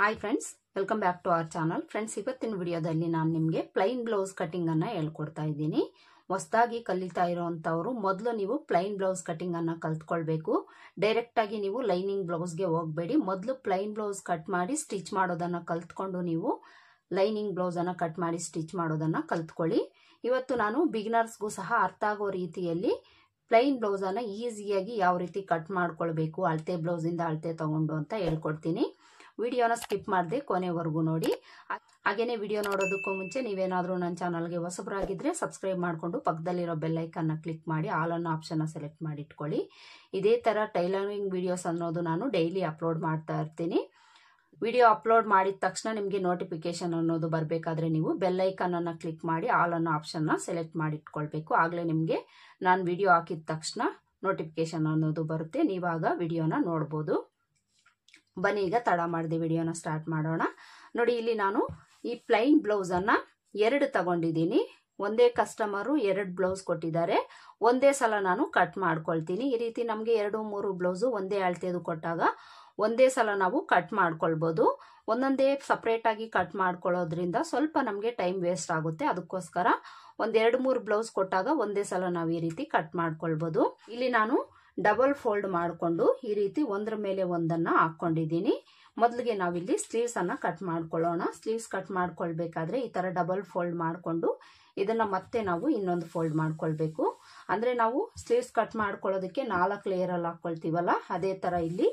Hi friends, welcome back to our channel. Friends, ಇವತ್ತಿನ ವಿಡಿಯೋದಲ್ಲಿ ನಾನು ನಿಮಗೆ ಪ್ಲೈನ್ ಬ್ಲೌಸ್ ಕಟಿಂಗ್ ಅನ್ನ ಹೇಳ್ಕೊಡ್ತಾ ಇದ್ದೀನಿ. ಹೊಸದಾಗಿ ಕಲಿತಾ ಇರೋಂಥವ್ರು ಮೊದಲು ನೀವು ಪ್ಲೈನ್ ಬ್ಲೌಸ್ ಕಟಿಂಗ್ ಅನ್ನ ಕಲ್ತ್ಕೊಳ್ಬೇಕು. ಡೈರೆಕ್ಟ್ ಆಗಿ ನೀವು ಲೈನಿಂಗ್ ಬ್ಲೌಸ್ಗೆ ಹೋಗಬೇಡಿ. ಮೊದಲು ಪ್ಲೈನ್ ಬ್ಲೌಸ್ ಕಟ್ ಮಾಡಿ ಸ್ಟಿಚ್ ಮಾಡೋದನ್ನ ಕಲ್ತ್ಕೊಂಡು ನೀವು ಲೈನಿಂಗ್ ಬ್ಲೌಸ್ ಅನ್ನ ಕಟ್ ಮಾಡಿ ಸ್ಟಿಚ್ ಮಾಡೋದನ್ನ ಕಲ್ತ್ಕೊಳ್ಳಿ. ಇವತ್ತು ನಾನು ಬಿಗಿನರ್ಸ್ಗೂ ಸಹ ಅರ್ಥ ಆಗೋ ರೀತಿಯಲ್ಲಿ ಪ್ಲೈನ್ ಬ್ಲೌಸ್ ಅನ್ನ ಈಸಿಯಾಗಿ ಯಾವ ರೀತಿ ಕಟ್ ಮಾಡ್ಕೊಳ್ಬೇಕು, ಅಳತೆ ಬ್ಲೌಸ್ ಇಂದ ಅಳತೆ ತಗೊಂಡು ಅಂತ ಹೇಳ್ಕೊಡ್ತೀನಿ. ವಿಡಿಯೋನ ಸ್ಕಿಪ್ ಮಾಡದೆ ಕೊನೆವರೆಗೂ ನೋಡಿ. ಹಾಗೇನೆ ವಿಡಿಯೋ ನೋಡೋದಕ್ಕೂ ಮುಂಚೆ ನೀವೇನಾದ್ರೂ ನನ್ನ ಚಾನಲ್ಗೆ ಹೊಸಬರಾಗಿದ್ರೆ ಸಬ್ಸ್ಕ್ರೈಬ್ ಮಾಡಿಕೊಂಡು ಪಕ್ಕದಲ್ಲಿರೋ ಬೆಲ್ ಐಕನ್ನ ಕ್ಲಿಕ್ ಮಾಡಿ ಆಲ್ ಅನ್ನೋ ಆಪ್ಷನ್ನ ಸೆಲೆಕ್ಟ್ ಮಾಡಿ ಇಟ್ಕೊಳ್ಳಿ. ಇದೇ ತರ ಟೈಲರಿಂಗ್ ವಿಡಿಯೋಸ್ ಅನ್ನೋದು ನಾನು ಡೈಲಿ ಅಪ್ಲೋಡ್ ಮಾಡ್ತಾ ಇರ್ತೀನಿ. ವಿಡಿಯೋ ಅಪ್ಲೋಡ್ ಮಾಡಿದ ತಕ್ಷಣ ನಿಮಗೆ ನೋಟಿಫಿಕೇಶನ್ ಅನ್ನೋದು ಬರಬೇಕಾದ್ರೆ ನೀವು ಬೆಲ್ ಐಕನ್ ಅನ್ನ ಕ್ಲಿಕ್ ಮಾಡಿ ಆಲ್ ಅನ್ನೋ ಆಪ್ಷನ್ನ ಸೆಲೆಕ್ಟ್ ಮಾಡಿ ಇಟ್ಕೊಳ್ಬೇಕು. ಆಗಲೇ ನಿಮಗೆ ನಾನು ವಿಡಿಯೋ ಹಾಕಿದ ತಕ್ಷಣ ನೋಟಿಫಿಕೇಶನ್ ಅನ್ನೋದು ಬರುತ್ತೆ, ನೀವಾಗ ವಿಡಿಯೋನ ನೋಡ್ಬೋದು. ಬನ್ನಿ ಈಗ ತಡ ಮಾಡದೆ ವಿಡಿಯೋನ ಸ್ಟಾರ್ಟ್ ಮಾಡೋಣ. ನೋಡಿ, ಇಲ್ಲಿ ನಾನು ಈ ಪ್ಲೈನ್ ಬ್ಲೌಸ್ ಅನ್ನ 2 ತಗೊಂಡಿದ್ದೀನಿ. ಒಂದೇ ಕಸ್ಟಮರು 2 ಬ್ಲೌಸ್ ಕೊಟ್ಟಿದ್ದಾರೆ. ಒಂದೇ ಸಲ ನಾನು ಕಟ್ ಮಾಡ್ಕೊಳ್ತೀನಿ. ಈ ರೀತಿ ನಮಗೆ 2-3 ಬ್ಲೌಸು ಒಂದೇ ಅಳತೆದು ಕೊಟ್ಟಾಗ ಒಂದೇ ಸಲ ನಾವು ಕಟ್ ಮಾಡ್ಕೊಳ್ಬಹುದು. ಒಂದೊಂದೇ ಸಪರೇಟ್ ಆಗಿ ಕಟ್ ಮಾಡ್ಕೊಳ್ಳೋದ್ರಿಂದ ಸ್ವಲ್ಪ ನಮಗೆ ಟೈಮ್ ವೇಸ್ಟ್ ಆಗುತ್ತೆ. ಅದಕ್ಕೋಸ್ಕರ 1-2-3 ಬ್ಲೌಸ್ ಕೊಟ್ಟಾಗ ಒಂದೇ ಸಲ ನಾವು ಈ ರೀತಿ ಕಟ್ ಮಾಡ್ಕೊಳ್ಬಹುದು. ಇಲ್ಲಿ ನಾನು ಡಬಲ್ ಫೋಲ್ಡ್ ಮಾಡಿಕೊಂಡು ಈ ರೀತಿ ಒಂದ್ರ ಮೇಲೆ ಒಂದನ್ನ ಹಾಕೊಂಡಿದ್ದೀನಿ. ಮೊದಲಿಗೆ ನಾವಿಲ್ಲಿ ಸ್ಲೀವ್ಸ್ ಅನ್ನ ಕಟ್ ಮಾಡ್ಕೊಳ್ಳೋಣ. ಸ್ಲೀವ್ಸ್ ಕಟ್ ಮಾಡ್ಕೊಳ್ಬೇಕಾದ್ರೆ ಈ ತರ ಡಬಲ್ ಫೋಲ್ಡ್ ಮಾಡಿಕೊಂಡು ಇದನ್ನ ಮತ್ತೆ ನಾವು ಇನ್ನೊಂದು ಫೋಲ್ಡ್ ಮಾಡ್ಕೊಳ್ಬೇಕು. ಅಂದ್ರೆ ನಾವು ಸ್ಲೀವ್ಸ್ ಕಟ್ ಮಾಡ್ಕೊಳ್ಳೋದಕ್ಕೆ 4 ಲೇಯರ್ ಅಲ್ಲಿ ಹಾಕೊಳ್ತೀವಲ್ಲ, ಅದೇ ತರ ಇಲ್ಲಿ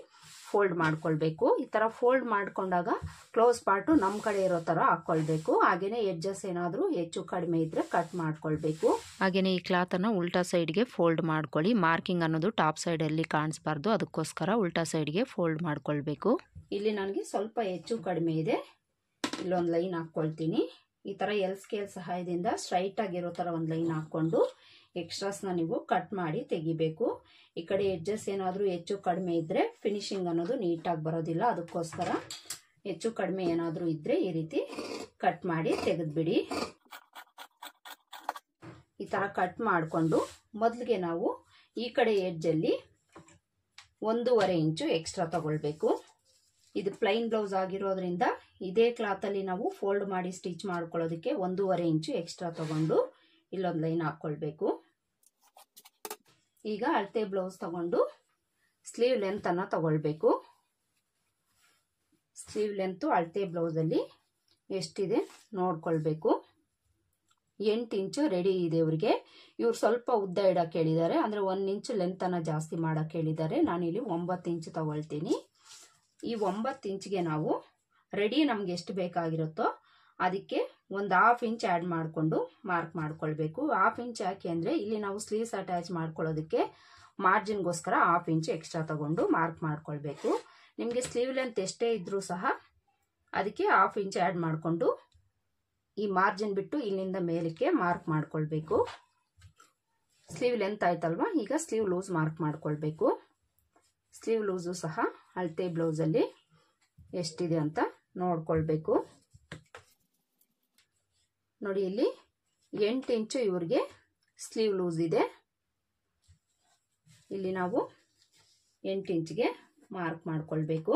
ಫೋಲ್ಡ್ ಮಾಡ್ಕೊಳ್ಬೇಕು. ಈ ತರ ಫೋಲ್ಡ್ ಮಾಡ್ಕೊಂಡಾಗ ಕ್ಲೋಸ್ ಪಾರ್ಟ್ ನಮ್ ಕಡೆ ಇರೋ ತರ ಹಾಕೊಳ್ಬೇಕು. ಹಾಗೇನೆ ಎಡ್ಜಸ್ ಏನಾದ್ರೂ ಹೆಚ್ಚು ಕಡಿಮೆ ಇದ್ರೆ ಕಟ್ ಮಾಡ್ಕೊಳ್ಬೇಕು. ಹಾಗೇನೆ ಈ ಕ್ಲಾತ್ ಅನ್ನ ಉಲ್ಟಾ ಸೈಡ್ಗೆ ಫೋಲ್ಡ್ ಮಾಡ್ಕೊಳ್ಳಿ. ಮಾರ್ಕಿಂಗ್ ಅನ್ನೋದು ಟಾಪ್ ಸೈಡ್ ಅಲ್ಲಿ ಕಾಣಿಸಬಾರ್ದು, ಅದಕ್ಕೋಸ್ಕರ ಉಲ್ಟಾ ಸೈಡ್ಗೆ ಫೋಲ್ಡ್ ಮಾಡ್ಕೊಳ್ಬೇಕು. ಇಲ್ಲಿ ನನಗೆ ಸ್ವಲ್ಪ ಹೆಚ್ಚು ಕಡಿಮೆ ಇದೆ, ಇಲ್ಲೊಂದು ಲೈನ್ ಹಾಕೊಳ್ತೀನಿ. ಈ ತರ ಎಲ್ ಸ್ಕೇಲ್ ಸಹಾಯದಿಂದ ಸ್ಟ್ರೈಟ್ ಆಗಿರೋ ತರ ಒಂದು ಲೈನ್ ಹಾಕೊಂಡು ಎಕ್ಸ್ಟ್ರಾಸ್ನ ನೀವು ಕಟ್ ಮಾಡಿ ತೆಗಿಬೇಕು. ಈ ಕಡೆ ಎಡ್ಜಸ್ ಏನಾದ್ರೂ ಹೆಚ್ಚು ಕಡಿಮೆ ಇದ್ರೆ ಫಿನಿಶಿಂಗ್ ಅನ್ನೋದು ನೀಟಾಗಿ ಬರೋದಿಲ್ಲ. ಅದಕ್ಕೋಸ್ಕರ ಹೆಚ್ಚು ಕಡಿಮೆ ಏನಾದ್ರೂ ಇದ್ರೆ ಈ ರೀತಿ ಕಟ್ ಮಾಡಿ ತೆಗೆದ್ಬಿಡಿ. ಈ ತರ ಕಟ್ ಮಾಡಿಕೊಂಡು ಮೊದಲಿಗೆ ನಾವು ಈ ಕಡೆ ಎಡ್ಜಲ್ಲಿ 1.5 ಇಂಚು ಎಕ್ಸ್ಟ್ರಾ ತಗೊಳ್ಬೇಕು. ಇದು ಪ್ಲೈನ್ ಬ್ಲೌಸ್ ಆಗಿರೋದ್ರಿಂದ ಇದೇ ಕ್ಲಾತ್ ಅಲ್ಲಿ ನಾವು ಫೋಲ್ಡ್ ಮಾಡಿ ಸ್ಟಿಚ್ ಮಾಡ್ಕೊಳ್ಳೋದಕ್ಕೆ 1.5 ಇಂಚು ಎಕ್ಸ್ಟ್ರಾ ತಗೊಂಡು ಇಲ್ಲೊಂದು ಲೈನ್ ಹಾಕೊಳ್ಬೇಕು. ಈಗ ಅಳತೆ ಬ್ಲೌಸ್ ತಗೊಂಡು ಸ್ಲೀವ್ ಲೆಂತ್ ಅನ್ನ ತಗೊಳ್ಬೇಕು. ಸ್ಲೀವ್ ಲೆಂತ್ ಅಳತೆ ಬ್ಲೌಸ್ ಅಲ್ಲಿ ಎಷ್ಟಿದೆ ನೋಡ್ಕೊಳ್ಬೇಕು. 8 ಇಂಚು ರೆಡಿ ಇದೆ ಇವ್ರಿಗೆ. ಇವ್ರು ಸ್ವಲ್ಪ ಉದ್ದ ಇಡಕ್ಕೆ ಹೇಳಿದ್ದಾರೆ, ಅಂದ್ರೆ 1 ಇಂಚು ಲೆಂತ್ ಅನ್ನ ಜಾಸ್ತಿ ಮಾಡಕ್ಕೆ ಹೇಳಿದ್ದಾರೆ. ನಾನಿಲ್ಲಿ 9 ಇಂಚು ತಗೊಳ್ತೀನಿ. ಈ 9 ಇಂಚ್ಗೆ ನಾವು ರೆಡಿ ನಮ್ಗೆ ಎಷ್ಟು ಬೇಕಾಗಿರುತ್ತೋ ಅದಕ್ಕೆ 1/2 ಇಂಚ್ ಆಡ್ ಮಾಡಿಕೊಂಡು ಮಾರ್ಕ್ ಮಾಡ್ಕೊಳ್ಬೇಕು. 1/2 ಇಂಚ್ ಯಾಕೆ ಅಂದ್ರೆ ಇಲ್ಲಿ ನಾವು ಸ್ಲೀವ್ಸ್ ಅಟ್ಯಾಚ್ ಮಾಡ್ಕೊಳ್ಳೋದಕ್ಕೆ ಮಾರ್ಜಿನ್ಗೋಸ್ಕರ 1/2 ಇಂಚ್ ಎಕ್ಸ್ಟ್ರಾ ತಗೊಂಡು ಮಾರ್ಕ್ ಮಾಡ್ಕೊಳ್ಬೇಕು. ನಿಮಗೆ ಸ್ಲೀವ್ ಲೆಂತ್ ಎಷ್ಟೇ ಇದ್ರೂ ಸಹ ಅದಕ್ಕೆ 1/2 ಇಂಚ್ ಆಡ್ ಮಾಡಿಕೊಂಡು ಈ ಮಾರ್ಜಿನ್ ಬಿಟ್ಟು ಇಲ್ಲಿಂದ ಮೇಲಕ್ಕೆ ಮಾರ್ಕ್ ಮಾಡ್ಕೊಳ್ಬೇಕು. ಸ್ಲೀವ್ ಲೆಂತ್ ಆಯ್ತಲ್ವಾ, ಈಗ ಸ್ಲೀವ್ ಲೂಸ್ ಮಾರ್ಕ್ ಮಾಡ್ಕೊಳ್ಬೇಕು. ಸ್ಲೀವ್ ಲೂಸು ಸಹ ಅಳತೆ ಬ್ಲೌಸ್ ಅಲ್ಲಿ ಎಷ್ಟಿದೆ ಅಂತ ನೋಡ್ಕೊಳ್ಬೇಕು. ನೋಡಿ, ಇಲ್ಲಿ 8 ಇಂಚು ಇವ್ರಿಗೆ ಸ್ಲೀವ್ ಲೂಸ್ ಇದೆ. ಇಲ್ಲಿ ನಾವು 8 ಇಂಚ್ಗೆ ಮಾರ್ಕ್ ಮಾಡ್ಕೊಳ್ಬೇಕು.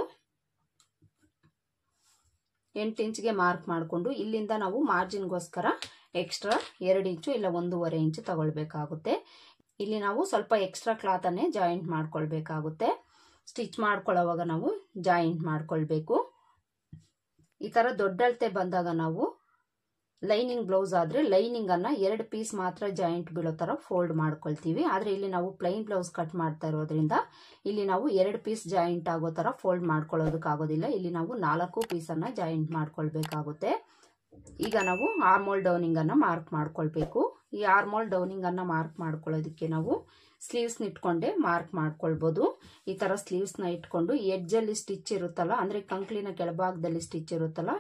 8 ಇಂಚ್ಗೆ ಮಾರ್ಕ್ ಮಾಡಿಕೊಂಡು ಇಲ್ಲಿಂದ ನಾವು ಮಾರ್ಜಿನ್ಗೋಸ್ಕರ ಎಕ್ಸ್ಟ್ರಾ 2 ಇಂಚು ಇಲ್ಲ 1.5 ಇಂಚು ತಗೊಳ್ಬೇಕಾಗುತ್ತೆ. ಇಲ್ಲಿ ನಾವು ಸ್ವಲ್ಪ ಎಕ್ಸ್ಟ್ರಾ ಕ್ಲಾತ್ ಅನ್ನೇ ಜಾಯಿಂಟ್ ಮಾಡ್ಕೊಳ್ಬೇಕಾಗುತ್ತೆ. ಸ್ಟಿಚ್ ಮಾಡ್ಕೊಳ್ಳೋವಾಗ ನಾವು ಜಾಯಿಂಟ್ ಮಾಡ್ಕೊಳ್ಬೇಕು. ಈ ತರ ದೊಡ್ಡ ಅಳತೆ ಬಂದಾಗ ನಾವು ಲೈನಿಂಗ್ ಬ್ಲೌಸ್ ಆದ್ರೆ ಲೈನಿಂಗ್ ಅನ್ನ 2 ಪೀಸ್ ಮಾತ್ರ ಜಾಯಿಂಟ್ ಬೀಳೋ ತರ ಫೋಲ್ಡ್ ಮಾಡ್ಕೊಳ್ತೀವಿ. ಆದ್ರೆ ಇಲ್ಲಿ ನಾವು ಪ್ಲೈನ್ ಬ್ಲೌಸ್ ಕಟ್ ಮಾಡ್ತಾ ಇರೋದ್ರಿಂದ ಇಲ್ಲಿ ನಾವು 2 ಪೀಸ್ ಜಾಯಿಂಟ್ ಆಗೋ ತರ ಫೋಲ್ಡ್ ಮಾಡ್ಕೊಳ್ಳೋದಕ್ಕಾಗೋದಿಲ್ಲ. ಇಲ್ಲಿ ನಾವು 4 ಪೀಸ್ ಅನ್ನ ಜಾಯಿಂಟ್ ಮಾಡ್ಕೊಳ್ಬೇಕಾಗುತ್ತೆ. ಈಗ ನಾವು ಆರ್ಮೋಲ್ ಡೌನಿಂಗ್ ಅನ್ನ ಮಾರ್ಕ್ ಮಾಡ್ಕೊಳ್ಬೇಕು. ಈ ಆರ್ಮೋಲ್ ಡೌನಿಂಗ್ ಅನ್ನ ಮಾರ್ಕ್ ಮಾಡ್ಕೊಳ್ಳೋದಕ್ಕೆ ನಾವು ಸ್ಲೀವ್ಸ್ ನ ಇಟ್ಕೊಂಡೆ ಮಾರ್ಕ್ ಮಾಡ್ಕೊಳ್ಬಹುದು. ಈ ತರ ಸ್ಲೀವ್ಸ್ ನ ಇಟ್ಕೊಂಡು ಎಡ್ಜ್ ಅಲ್ಲಿ ಸ್ಟಿಚ್ ಇರುತ್ತಲ್ಲ, ಅಂದ್ರೆ ಕಂಕ್ಲಿನ ಕೆಳಭಾಗದಲ್ಲಿ ಸ್ಟಿಚ್ ಇರುತ್ತಲ್ಲ,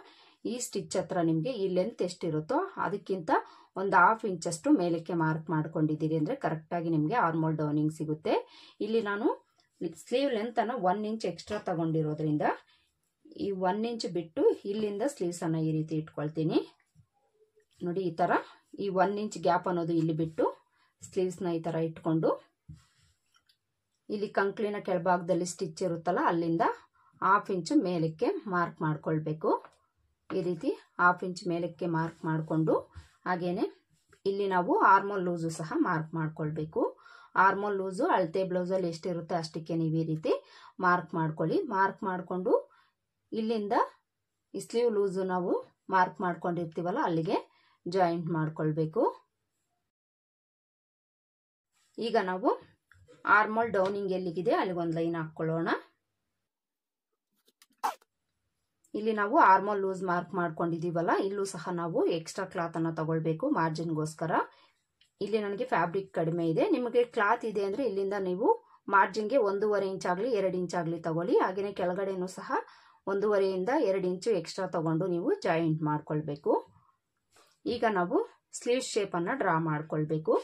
ಈ ಸ್ಟಿಚ್ ಹತ್ರ ನಿಮ್ಗೆ ಈ ಲೆಂತ್ ಎಷ್ಟಿರುತ್ತೋ ಅದಕ್ಕಿಂತ 1/2 ಇಂಚ್ ಅಷ್ಟು ಮೇಲಕ್ಕೆ ಮಾರ್ಕ್ ಮಾಡ್ಕೊಂಡಿದ್ದೀರಿ ಅಂದ್ರೆ ಕರೆಕ್ಟ್ ಆಗಿ ನಿಮ್ಗೆ ಆರ್ಮೋಲ್ ಡೌನಿಂಗ್ ಸಿಗುತ್ತೆ. ಇಲ್ಲಿ ನಾನು ಸ್ಲೀವ್ ಲೆಂತ್ ಅನ್ನ 1 ಇಂಚ್ ಎಕ್ಸ್ಟ್ರಾ ತಗೊಂಡಿರೋದ್ರಿಂದ ಈ 1 ಇಂಚ್ ಬಿಟ್ಟು ಇಲ್ಲಿಂದ ಸ್ಲೀವ್ಸ್ ಅನ್ನ ಈ ರೀತಿ ಇಟ್ಕೊಳ್ತೀನಿ. ನೋಡಿ, ಈ ತರ ಈ 1 ಇಂಚ್ ಗ್ಯಾಪ್ ಅನ್ನೋದು ಇಲ್ಲಿ ಬಿಟ್ಟು ಸ್ಲೀವ್ಸ್ ನ ಈ ತರ ಇಟ್ಕೊಂಡು ಇಲ್ಲಿ ಕಂಕ್ಲಿನ ಕೆಳಭಾಗದಲ್ಲಿ ಸ್ಟಿಚ್ ಇರುತ್ತಲ್ಲ ಅಲ್ಲಿಂದ ಹಾಫ್ ಇಂಚು ಮೇಲಕ್ಕೆ ಮಾರ್ಕ್ ಮಾಡ್ಕೊಳ್ಬೇಕು. ಈ ರೀತಿ ಹಾಫ್ ಇಂಚ್ ಮೇಲಕ್ಕೆ ಮಾರ್ಕ್ ಮಾಡಿಕೊಂಡು ಹಾಗೇನೆ ಇಲ್ಲಿ ನಾವು ಆರ್ಮೋಲ್ ಲೂಸು ಸಹ ಮಾರ್ಕ್ ಮಾಡ್ಕೊಳ್ಬೇಕು. ಆರ್ಮೋಲ್ ಲೂಸು ಅಳತೆ ಬ್ಲೌಸಲ್ಲಿ ಎಷ್ಟಿರುತ್ತೆ ಅಷ್ಟಕ್ಕೆ ನೀವು ಈ ರೀತಿ ಮಾರ್ಕ್ ಮಾಡ್ಕೊಳ್ಳಿ. ಮಾರ್ಕ್ ಮಾಡಿಕೊಂಡು ಇಲ್ಲಿಂದ ಈ ಸ್ಲೀವ್ ಲೂಸು ನಾವು ಮಾರ್ಕ್ ಮಾಡ್ಕೊಂಡಿರ್ತೀವಲ್ಲ ಅಲ್ಲಿಗೆ ಜಾಯಿಂಟ್ ಮಾಡ್ಕೊಳ್ಬೇಕು. ಈಗ ನಾವು ಆರ್ಮೋಲ್ ಡೌನಿಂಗ್ ಎಲ್ಲಿಗಿದೆ ಅಲ್ಲಿಗೊಂದು ಲೈನ್ ಹಾಕ್ಕೊಳ್ಳೋಣ. ಇಲ್ಲಿ ನಾವು ಆರ್ಮೋಲ್ ಲೂಸ್ ಮಾರ್ಕ್ ಮಾಡ್ಕೊಂಡಿದೀವಲ್ಲ, ಇಲ್ಲೂ ಸಹ ನಾವು ಎಕ್ಸ್ಟ್ರಾ ಕ್ಲಾತ್ ಅನ್ನ ತಗೊಳ್ಬೇಕು ಮಾರ್ಜಿನ್ಗೋಸ್ಕರ. ಇಲ್ಲಿ ನನಗೆ ಫ್ಯಾಬ್ರಿಕ್ ಕಡಿಮೆ ಇದೆ, ನಿಮಗೆ ಕ್ಲಾತ್ ಇದೆ ಅಂದ್ರೆ ಇಲ್ಲಿಂದ ನೀವು ಮಾರ್ಜಿನ್ಗೆ 1.5 ಇಂಚ್ ಆಗಲಿ 2 ಇಂಚ್ ಆಗಲಿ ತಗೊಳ್ಳಿ. ಹಾಗೇನೆ ಕೆಳಗಡೆನೂ ಸಹ 1.5 ಇಂದ 2 ಇಂಚು ಎಕ್ಸ್ಟ್ರಾ ತಗೊಂಡು ನೀವು ಜಾಯಿಂಟ್ ಮಾಡ್ಕೊಳ್ಬೇಕು. ಈಗ ನಾವು ಸ್ಲೀವ್ ಶೇಪ್ ಅನ್ನ ಡ್ರಾ ಮಾಡ್ಕೊಳ್ಬೇಕು.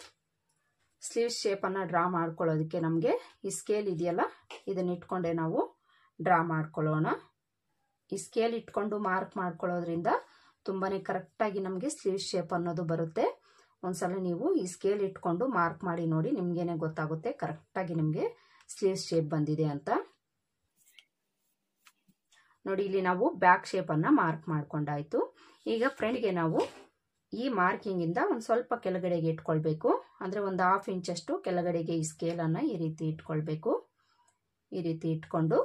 ಸ್ಲೀವ್ ಶೇಪ್ ಅನ್ನ ಡ್ರಾ ಮಾಡ್ಕೊಳ್ಳೋದಕ್ಕೆ ನಮಗೆ ಈ ಸ್ಕೇಲ್ ಇದೆಯಲ್ಲ ಇದನ್ನ ಇಟ್ಕೊಂಡೆ ನಾವು ಡ್ರಾ ಮಾಡ್ಕೊಳ್ಳೋಣ. ಈ ಸ್ಕೇಲ್ ಇಟ್ಕೊಂಡು ಮಾರ್ಕ್ ಮಾಡ್ಕೊಳ್ಳೋದ್ರಿಂದ ತುಂಬಾನೇ ಕರೆಕ್ಟಾಗಿ ನಮಗೆ ಸ್ಲೀವ್ ಶೇಪ್ ಅನ್ನೋದು ಬರುತ್ತೆ. ಒಂದ್ಸಲ ನೀವು ಈ ಸ್ಕೇಲ್ ಇಟ್ಕೊಂಡು ಮಾರ್ಕ್ ಮಾಡಿ ನೋಡಿ, ನಿಮ್ಗೇನೆ ಗೊತ್ತಾಗುತ್ತೆ ಕರೆಕ್ಟಾಗಿ ನಿಮಗೆ ಸ್ಲೀವ್ ಶೇಪ್ ಬಂದಿದೆ ಅಂತ. ನೋಡಿ ಇಲ್ಲಿ ನಾವು ಬ್ಯಾಕ್ ಶೇಪ್ ಅನ್ನ ಮಾರ್ಕ್ ಮಾಡ್ಕೊಂಡಾಯ್ತು. ಈಗ ಫ್ರಂಟ್ಗೆ ನಾವು ಈ ಮಾರ್ಕಿಂಗ್ ಇಂದ ಒಂದು ಸ್ವಲ್ಪ ಕೆಳಗಡೆಗೆ ಇಟ್ಕೊಳ್ಬೇಕು. ಅಂದ್ರೆ ಒಂದು ಹಾಫ್ ಇಂಚ್ ಅಷ್ಟು ಕೆಳಗಡೆಗೆ ಈ ಸ್ಕೇಲ್ ಅನ್ನ ಈ ರೀತಿ ಇಟ್ಕೊಳ್ಬೇಕು. ಈ ರೀತಿ ಇಟ್ಕೊಂಡು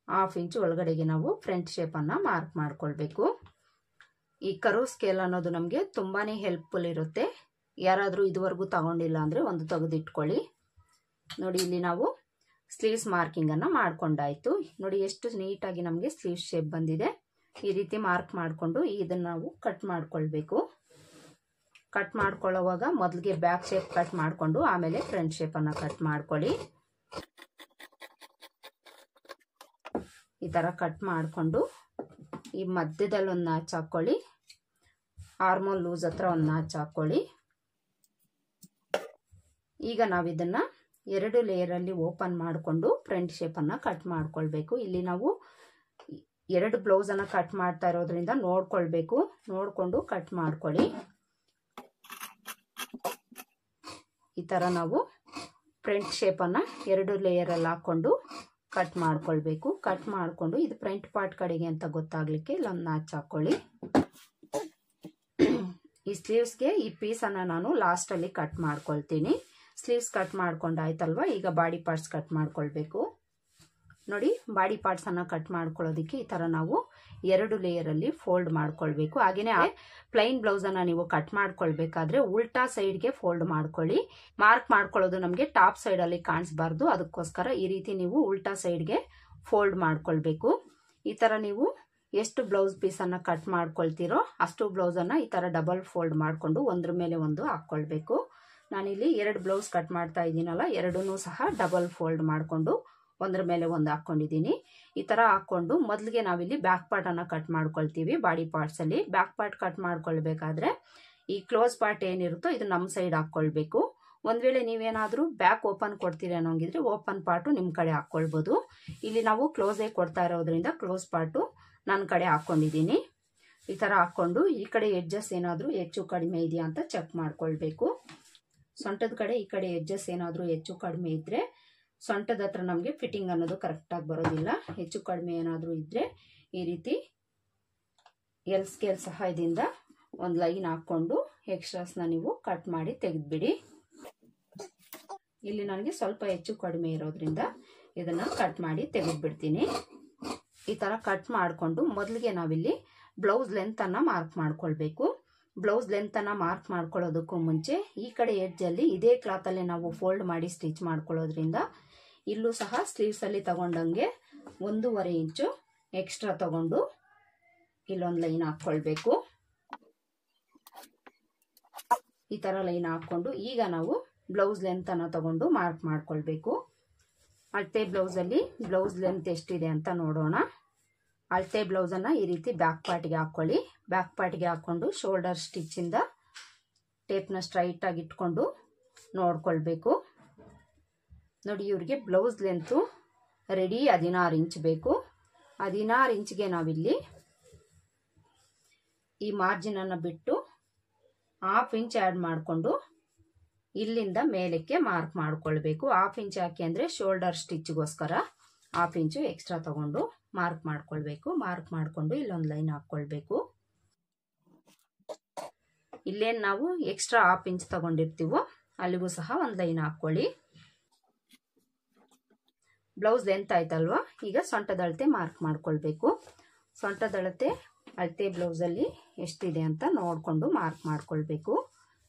ಹಾಫ್ ಇಂಚ್ ಒಳಗಡೆಗೆ ನಾವು ಫ್ರಂಟ್ ಶೇಪ್ ಅನ್ನ ಮಾರ್ಕ್ ಮಾಡ್ಕೊಳ್ಬೇಕು. ಈ ಕರ್ವ್ ಸ್ಕೇಲ್ ಅನ್ನೋದು ನಮಗೆ ತುಂಬಾನೇ ಹೆಲ್ಪ್ಫುಲ್ ಇರುತ್ತೆ. ಯಾರಾದ್ರೂ ಇದುವರೆಗೂ ತಗೊಂಡಿಲ್ಲ ಅಂದ್ರೆ ಒಂದು ತೆಗೆದಿಟ್ಕೊಳ್ಳಿ. ನೋಡಿ ಇಲ್ಲಿ ನಾವು ಸ್ಲೀವ್ಸ್ ಮಾರ್ಕಿಂಗ್ ಅನ್ನ ಮಾಡ್ಕೊಂಡಾಯ್ತು. ನೋಡಿ ಎಷ್ಟು ನೀಟಾಗಿ ನಮಗೆ ಸ್ಲೀವ್ ಶೇಪ್ ಬಂದಿದೆ. ಈ ರೀತಿ ಮಾರ್ಕ್ ಮಾಡಿಕೊಂಡು ಇದನ್ನ ನಾವು ಕಟ್ ಮಾಡ್ಕೊಳ್ಬೇಕು. ಕಟ್ ಮಾಡ್ಕೊಳ್ಳೋವಾಗ ಮೊದಲಿಗೆ ಬ್ಯಾಕ್ ಶೇಪ್ ಕಟ್ ಮಾಡಿಕೊಂಡು ಆಮೇಲೆ ಫ್ರಂಟ್ ಶೇಪ್ ಅನ್ನ ಕಟ್ ಮಾಡ್ಕೊಳ್ಳಿ. ಈ ತರ ಕಟ್ ಮಾಡಿಕೊಂಡು ಈ ಮಧ್ಯದಲ್ಲಿ ಒಂದು ನಾಚ್ ಹಾಕೊಳ್ಳಿ. ಆರ್ಮೋಲ್ ಲೂಸ್ ಹತ್ರ ಒಂದು ನಾಚ್ ಹಾಕೊಳ್ಳಿ. ಈಗ ನಾವು ಇದನ್ನ 2 ಲೇಯರ್ ಅಲ್ಲಿ ಓಪನ್ ಮಾಡಿಕೊಂಡು ಫ್ರಂಟ್ ಶೇಪ್ ಅನ್ನ ಕಟ್ ಮಾಡ್ಕೊಳ್ಬೇಕು. ಇಲ್ಲಿ ನಾವು 2 ಬ್ಲೌಸ್ ಅನ್ನ ಕಟ್ ಮಾಡ್ತಾ ಇರೋದ್ರಿಂದ ನೋಡ್ಕೊಳ್ಬೇಕು, ನೋಡ್ಕೊಂಡು ಕಟ್ ಮಾಡ್ಕೊಳ್ಳಿ. ಈ ತರ ನಾವು ಫ್ರಂಟ್ ಶೇಪ್ ಅನ್ನ 2 ಲೇಯರ್ ಅಲ್ಲಿ ಹಾಕೊಂಡು ಕಟ್ ಮಾಡ್ಕೊಳ್ಬೇಕು. ಕಟ್ ಮಾಡ್ಕೊಂಡು ಇದು ಫ್ರಂಟ್ ಪಾರ್ಟ್ ಕಡೆಗೆ ಅಂತ ಗೊತ್ತಾಗ್ಲಿಕ್ಕೆ ಇಲ್ಲೊಂದು ನಾಚ್ ಹಾಕೊಳ್ಳಿ. ಈ ಸ್ಲೀವ್ಸ್ಗೆ ಈ ಪೀಸ್ ಅನ್ನ ನಾನು ಲಾಸ್ಟ್ ಅಲ್ಲಿ ಕಟ್ ಮಾಡ್ಕೊಳ್ತೀನಿ. ಸ್ಲೀವ್ಸ್ ಕಟ್ ಮಾಡ್ಕೊಂಡಾಯ್ತಲ್ವಾ, ಈಗ ಬಾಡಿ ಪಾರ್ಟ್ಸ್ ಕಟ್ ಮಾಡ್ಕೊಳ್ಬೇಕು. ನೋಡಿ ಬಾಡಿ ಪಾರ್ಟ್ಸ್ ಅನ್ನ ಕಟ್ ಮಾಡ್ಕೊಳ್ಳೋದಿಕ್ಕೆ ಈ ತರ ನಾವು 2 ಲೇಯರ್ ಅಲ್ಲಿ ಫೋಲ್ಡ್ ಮಾಡ್ಕೊಳ್ಬೇಕು. ಹಾಗೇನೆ ಪ್ಲೈನ್ ಬ್ಲೌಸ್ ಅನ್ನ ನೀವು ಕಟ್ ಮಾಡ್ಕೊಳ್ಬೇಕಾದ್ರೆ ಉಲ್ಟಾ ಸೈಡ್ಗೆ ಫೋಲ್ಡ್ ಮಾಡ್ಕೊಳ್ಳಿ. ಮಾರ್ಕ್ ಮಾಡ್ಕೊಳ್ಳೋದು ನಮಗೆ ಟಾಪ್ ಸೈಡ್ ಅಲ್ಲಿ ಕಾಣಿಸಬಾರ್ದು, ಅದಕ್ಕೋಸ್ಕರ ಈ ರೀತಿ ನೀವು ಉಲ್ಟಾ ಸೈಡ್ಗೆ ಫೋಲ್ಡ್ ಮಾಡ್ಕೊಳ್ಬೇಕು. ಈ ತರ ನೀವು ಎಷ್ಟು ಬ್ಲೌಸ್ ಪೀಸ್ ಅನ್ನ ಕಟ್ ಮಾಡ್ಕೊಳ್ತೀರೋ ಅಷ್ಟು ಬ್ಲೌಸ್ ಅನ್ನ ಈ ತರ ಡಬಲ್ ಫೋಲ್ಡ್ ಮಾಡ್ಕೊಂಡು ಒಂದ್ರ ಮೇಲೆ ಒಂದು ಹಾಕೊಳ್ಬೇಕು. ನಾನಿಲ್ಲಿ 2 ಬ್ಲೌಸ್ ಕಟ್ ಮಾಡ್ತಾ ಇದ್ದೀನಲ್ಲ, 2ನೂ ಸಹ ಡಬಲ್ ಫೋಲ್ಡ್ ಮಾಡ್ಕೊಂಡು ಒಂದ್ರ ಮೇಲೆ ಒಂದು ಹಾಕೊಂಡಿದ್ದೀನಿ. ಈ ತರ ಹಾಕೊಂಡು ಮೊದಲಿಗೆ ನಾವಿಲ್ಲಿ ಬ್ಯಾಕ್ ಪಾರ್ಟ್ ಅನ್ನ ಕಟ್ ಮಾಡ್ಕೊಳ್ತೀವಿ. ಬಾಡಿ ಪಾರ್ಟ್ಸ್ ಅಲ್ಲಿ ಬ್ಯಾಕ್ ಪಾರ್ಟ್ ಕಟ್ ಮಾಡ್ಕೊಳ್ಬೇಕಾದ್ರೆ ಈ ಕ್ಲೋಸ್ ಪಾರ್ಟ್ ಏನಿರುತ್ತೋ ಇದು ನಮ್ಮ ಸೈಡ್ ಹಾಕೊಳ್ಬೇಕು. ಒಂದ್ ವೇಳೆ ನೀವೇನಾದ್ರೂ ಬ್ಯಾಕ್ ಓಪನ್ ಕೊಡ್ತೀರಿ ಅನ್ನೋಂಗಿದ್ರೆ ಓಪನ್ ಪಾರ್ಟು ನಿಮ್ ಕಡೆ ಹಾಕೊಳ್ಬಹುದು. ಇಲ್ಲಿ ನಾವು ಕ್ಲೋಸೇ ಕೊಡ್ತಾ ಇರೋದ್ರಿಂದ ಕ್ಲೋಸ್ ಪಾರ್ಟು ನನ್ನ ಕಡೆ ಹಾಕೊಂಡಿದ್ದೀನಿ. ಈ ತರ ಹಾಕೊಂಡು ಈ ಕಡೆ ಎಡ್ಜಸ್ ಏನಾದ್ರೂ ಹೆಚ್ಚು ಕಡಿಮೆ ಇದೆಯಾ ಅಂತ ಚೆಕ್ ಮಾಡ್ಕೊಳ್ಬೇಕು. ಸೊಂಟದ ಕಡೆ ಈ ಕಡೆ ಎಡ್ಜಸ್ ಏನಾದ್ರೂ ಹೆಚ್ಚು ಕಡಿಮೆ ಇದ್ರೆ ಸೊಂಟದ ಹತ್ರ ನಮಗೆ ಫಿಟ್ಟಿಂಗ್ ಅನ್ನೋದು ಕರೆಕ್ಟ್ ಆಗಿ ಬರೋದಿಲ್ಲ. ಹೆಚ್ಚು ಕಡಿಮೆ ಏನಾದ್ರೂ ಇದ್ರೆ ಈ ರೀತಿ ಎಲ್ ಸ್ಕೇಲ್ ಸಹಾಯದಿಂದ ಒಂದು ಲೈನ್ ಹಾಕೊಂಡು ಎಕ್ಸ್ಟ್ರಾಸ್ನ ನೀವು ಕಟ್ ಮಾಡಿ ತೆಗೆದ್ಬಿಡಿ. ಇಲ್ಲಿ ನನಗೆ ಸ್ವಲ್ಪ ಹೆಚ್ಚು ಕಡಿಮೆ ಇರೋದ್ರಿಂದ ಇದನ್ನ ಕಟ್ ಮಾಡಿ ತೆಗೆದ್ಬಿಡ್ತೀನಿ. ಈ ತರ ಕಟ್ ಮಾಡಿಕೊಂಡು ಮೊದಲಿಗೆ ನಾವಿಲ್ಲಿ ಬ್ಲೌಸ್ ಲೆಂತ್ ಅನ್ನ ಮಾರ್ಕ್ ಮಾಡ್ಕೊಳ್ಬೇಕು. ಬ್ಲೌಸ್ ಲೆಂತ್ ಅನ್ನ ಮಾರ್ಕ್ ಮಾಡ್ಕೊಳ್ಳೋದಕ್ಕೂ ಮುಂಚೆ ಈ ಕಡೆ ಎಡ್ಜ್ ಅಲ್ಲಿ ಇದೇ ಕ್ಲಾತ್ ಅಲ್ಲಿ ನಾವು ಫೋಲ್ಡ್ ಮಾಡಿ ಸ್ಟಿಚ್ ಮಾಡ್ಕೊಳ್ಳೋದ್ರಿಂದ ಇಲ್ಲೂ ಸಹ ಸ್ಲೀವ್ಸ್ ಅಲ್ಲಿ ತಗೊಂಡಂಗೆ 1.5 ಇಂಚು ಎಕ್ಸ್ಟ್ರಾ ತಗೊಂಡು ಇಲ್ಲೊಂದು ಲೈನ್ ಹಾಕೊಳ್ಬೇಕು. ಈ ತರ ಲೈನ್ ಹಾಕೊಂಡು ಈಗ ನಾವು ಬ್ಲೌಸ್ ಲೆಂತ್ ಅನ್ನ ತಗೊಂಡು ಮಾರ್ಕ್ ಮಾಡ್ಕೊಳ್ಬೇಕು. ಅಳತೆ ಬ್ಲೌಸ್ ಅಲ್ಲಿ ಬ್ಲೌಸ್ ಲೆಂತ್ ಎಷ್ಟಿದೆ ಅಂತ ನೋಡೋಣ. ಅಳತೆ ಬ್ಲೌಸ್ ಅನ್ನ ಈ ರೀತಿ ಬ್ಯಾಕ್ ಪಾರ್ಟ್ಗೆ ಹಾಕೊಳ್ಳಿ. ಬ್ಯಾಕ್ ಪಾರ್ಟ್ಗೆ ಹಾಕೊಂಡು ಶೋಲ್ಡರ್ ಸ್ಟಿಚ್ ಇಂದ ಟೇಪ್ನ ಸ್ಟ್ರೈಟ್ ಆಗಿ ಇಟ್ಕೊಂಡು ನೋಡ್ಕೊಳ್ಬೇಕು. ನೋಡಿ ಇವ್ರಿಗೆ ಬ್ಲೌಸ್ ಲೆಂತ್ ರೆಡಿ 16 ಇಂಚ್ ಬೇಕು. 16 ಇಂಚ್ಗೆ ನಾವಿಲ್ಲಿ ಈ ಮಾರ್ಜಿನ್ ಅನ್ನ ಬಿಟ್ಟು ಹಾಫ್ ಇಂಚ್ ಆಡ್ ಮಾಡಿಕೊಂಡು ಇಲ್ಲಿಂದ ಮೇಲಕ್ಕೆ ಮಾರ್ಕ್ ಮಾಡ್ಕೊಳ್ಬೇಕು. ಹಾಫ್ ಇಂಚ್ ಯಾಕೆ ಅಂದ್ರೆ ಶೋಲ್ಡರ್ ಸ್ಟಿಚ್ಗೋಸ್ಕರ ಹಾಫ್ ಇಂಚು ಎಕ್ಸ್ಟ್ರಾ ತಗೊಂಡು ಮಾರ್ಕ್ ಮಾಡ್ಕೊಳ್ಬೇಕು. ಮಾರ್ಕ್ ಮಾಡಿಕೊಂಡು ಇಲ್ಲೊಂದು ಲೈನ್ ಹಾಕ್ಕೊಳ್ಬೇಕು. ಇಲ್ಲೇನು ನಾವು ಎಕ್ಸ್ಟ್ರಾ ಹಾಫ್ ಇಂಚ್ ತಗೊಂಡಿರ್ತೀವೋ ಅಲ್ಲಿಗೂ ಸಹ ಒಂದು ಲೈನ್ ಹಾಕ್ಕೊಳ್ಳಿ. ಬ್ಲೌಸ್ ಲೆಂತ್ ಆಯ್ತಲ್ವಾ, ಈಗ ಸೊಂಟದ ಅಳತೆ ಮಾರ್ಕ್ ಮಾಡ್ಕೊಳ್ಬೇಕು. ಸೊಂಟದ ಅಳತೆ ಅಳತೆ ಬ್ಲೌಸಲ್ಲಿ ಎಷ್ಟಿದೆ ಅಂತ ನೋಡಿಕೊಂಡು ಮಾರ್ಕ್ ಮಾಡ್ಕೊಳ್ಬೇಕು.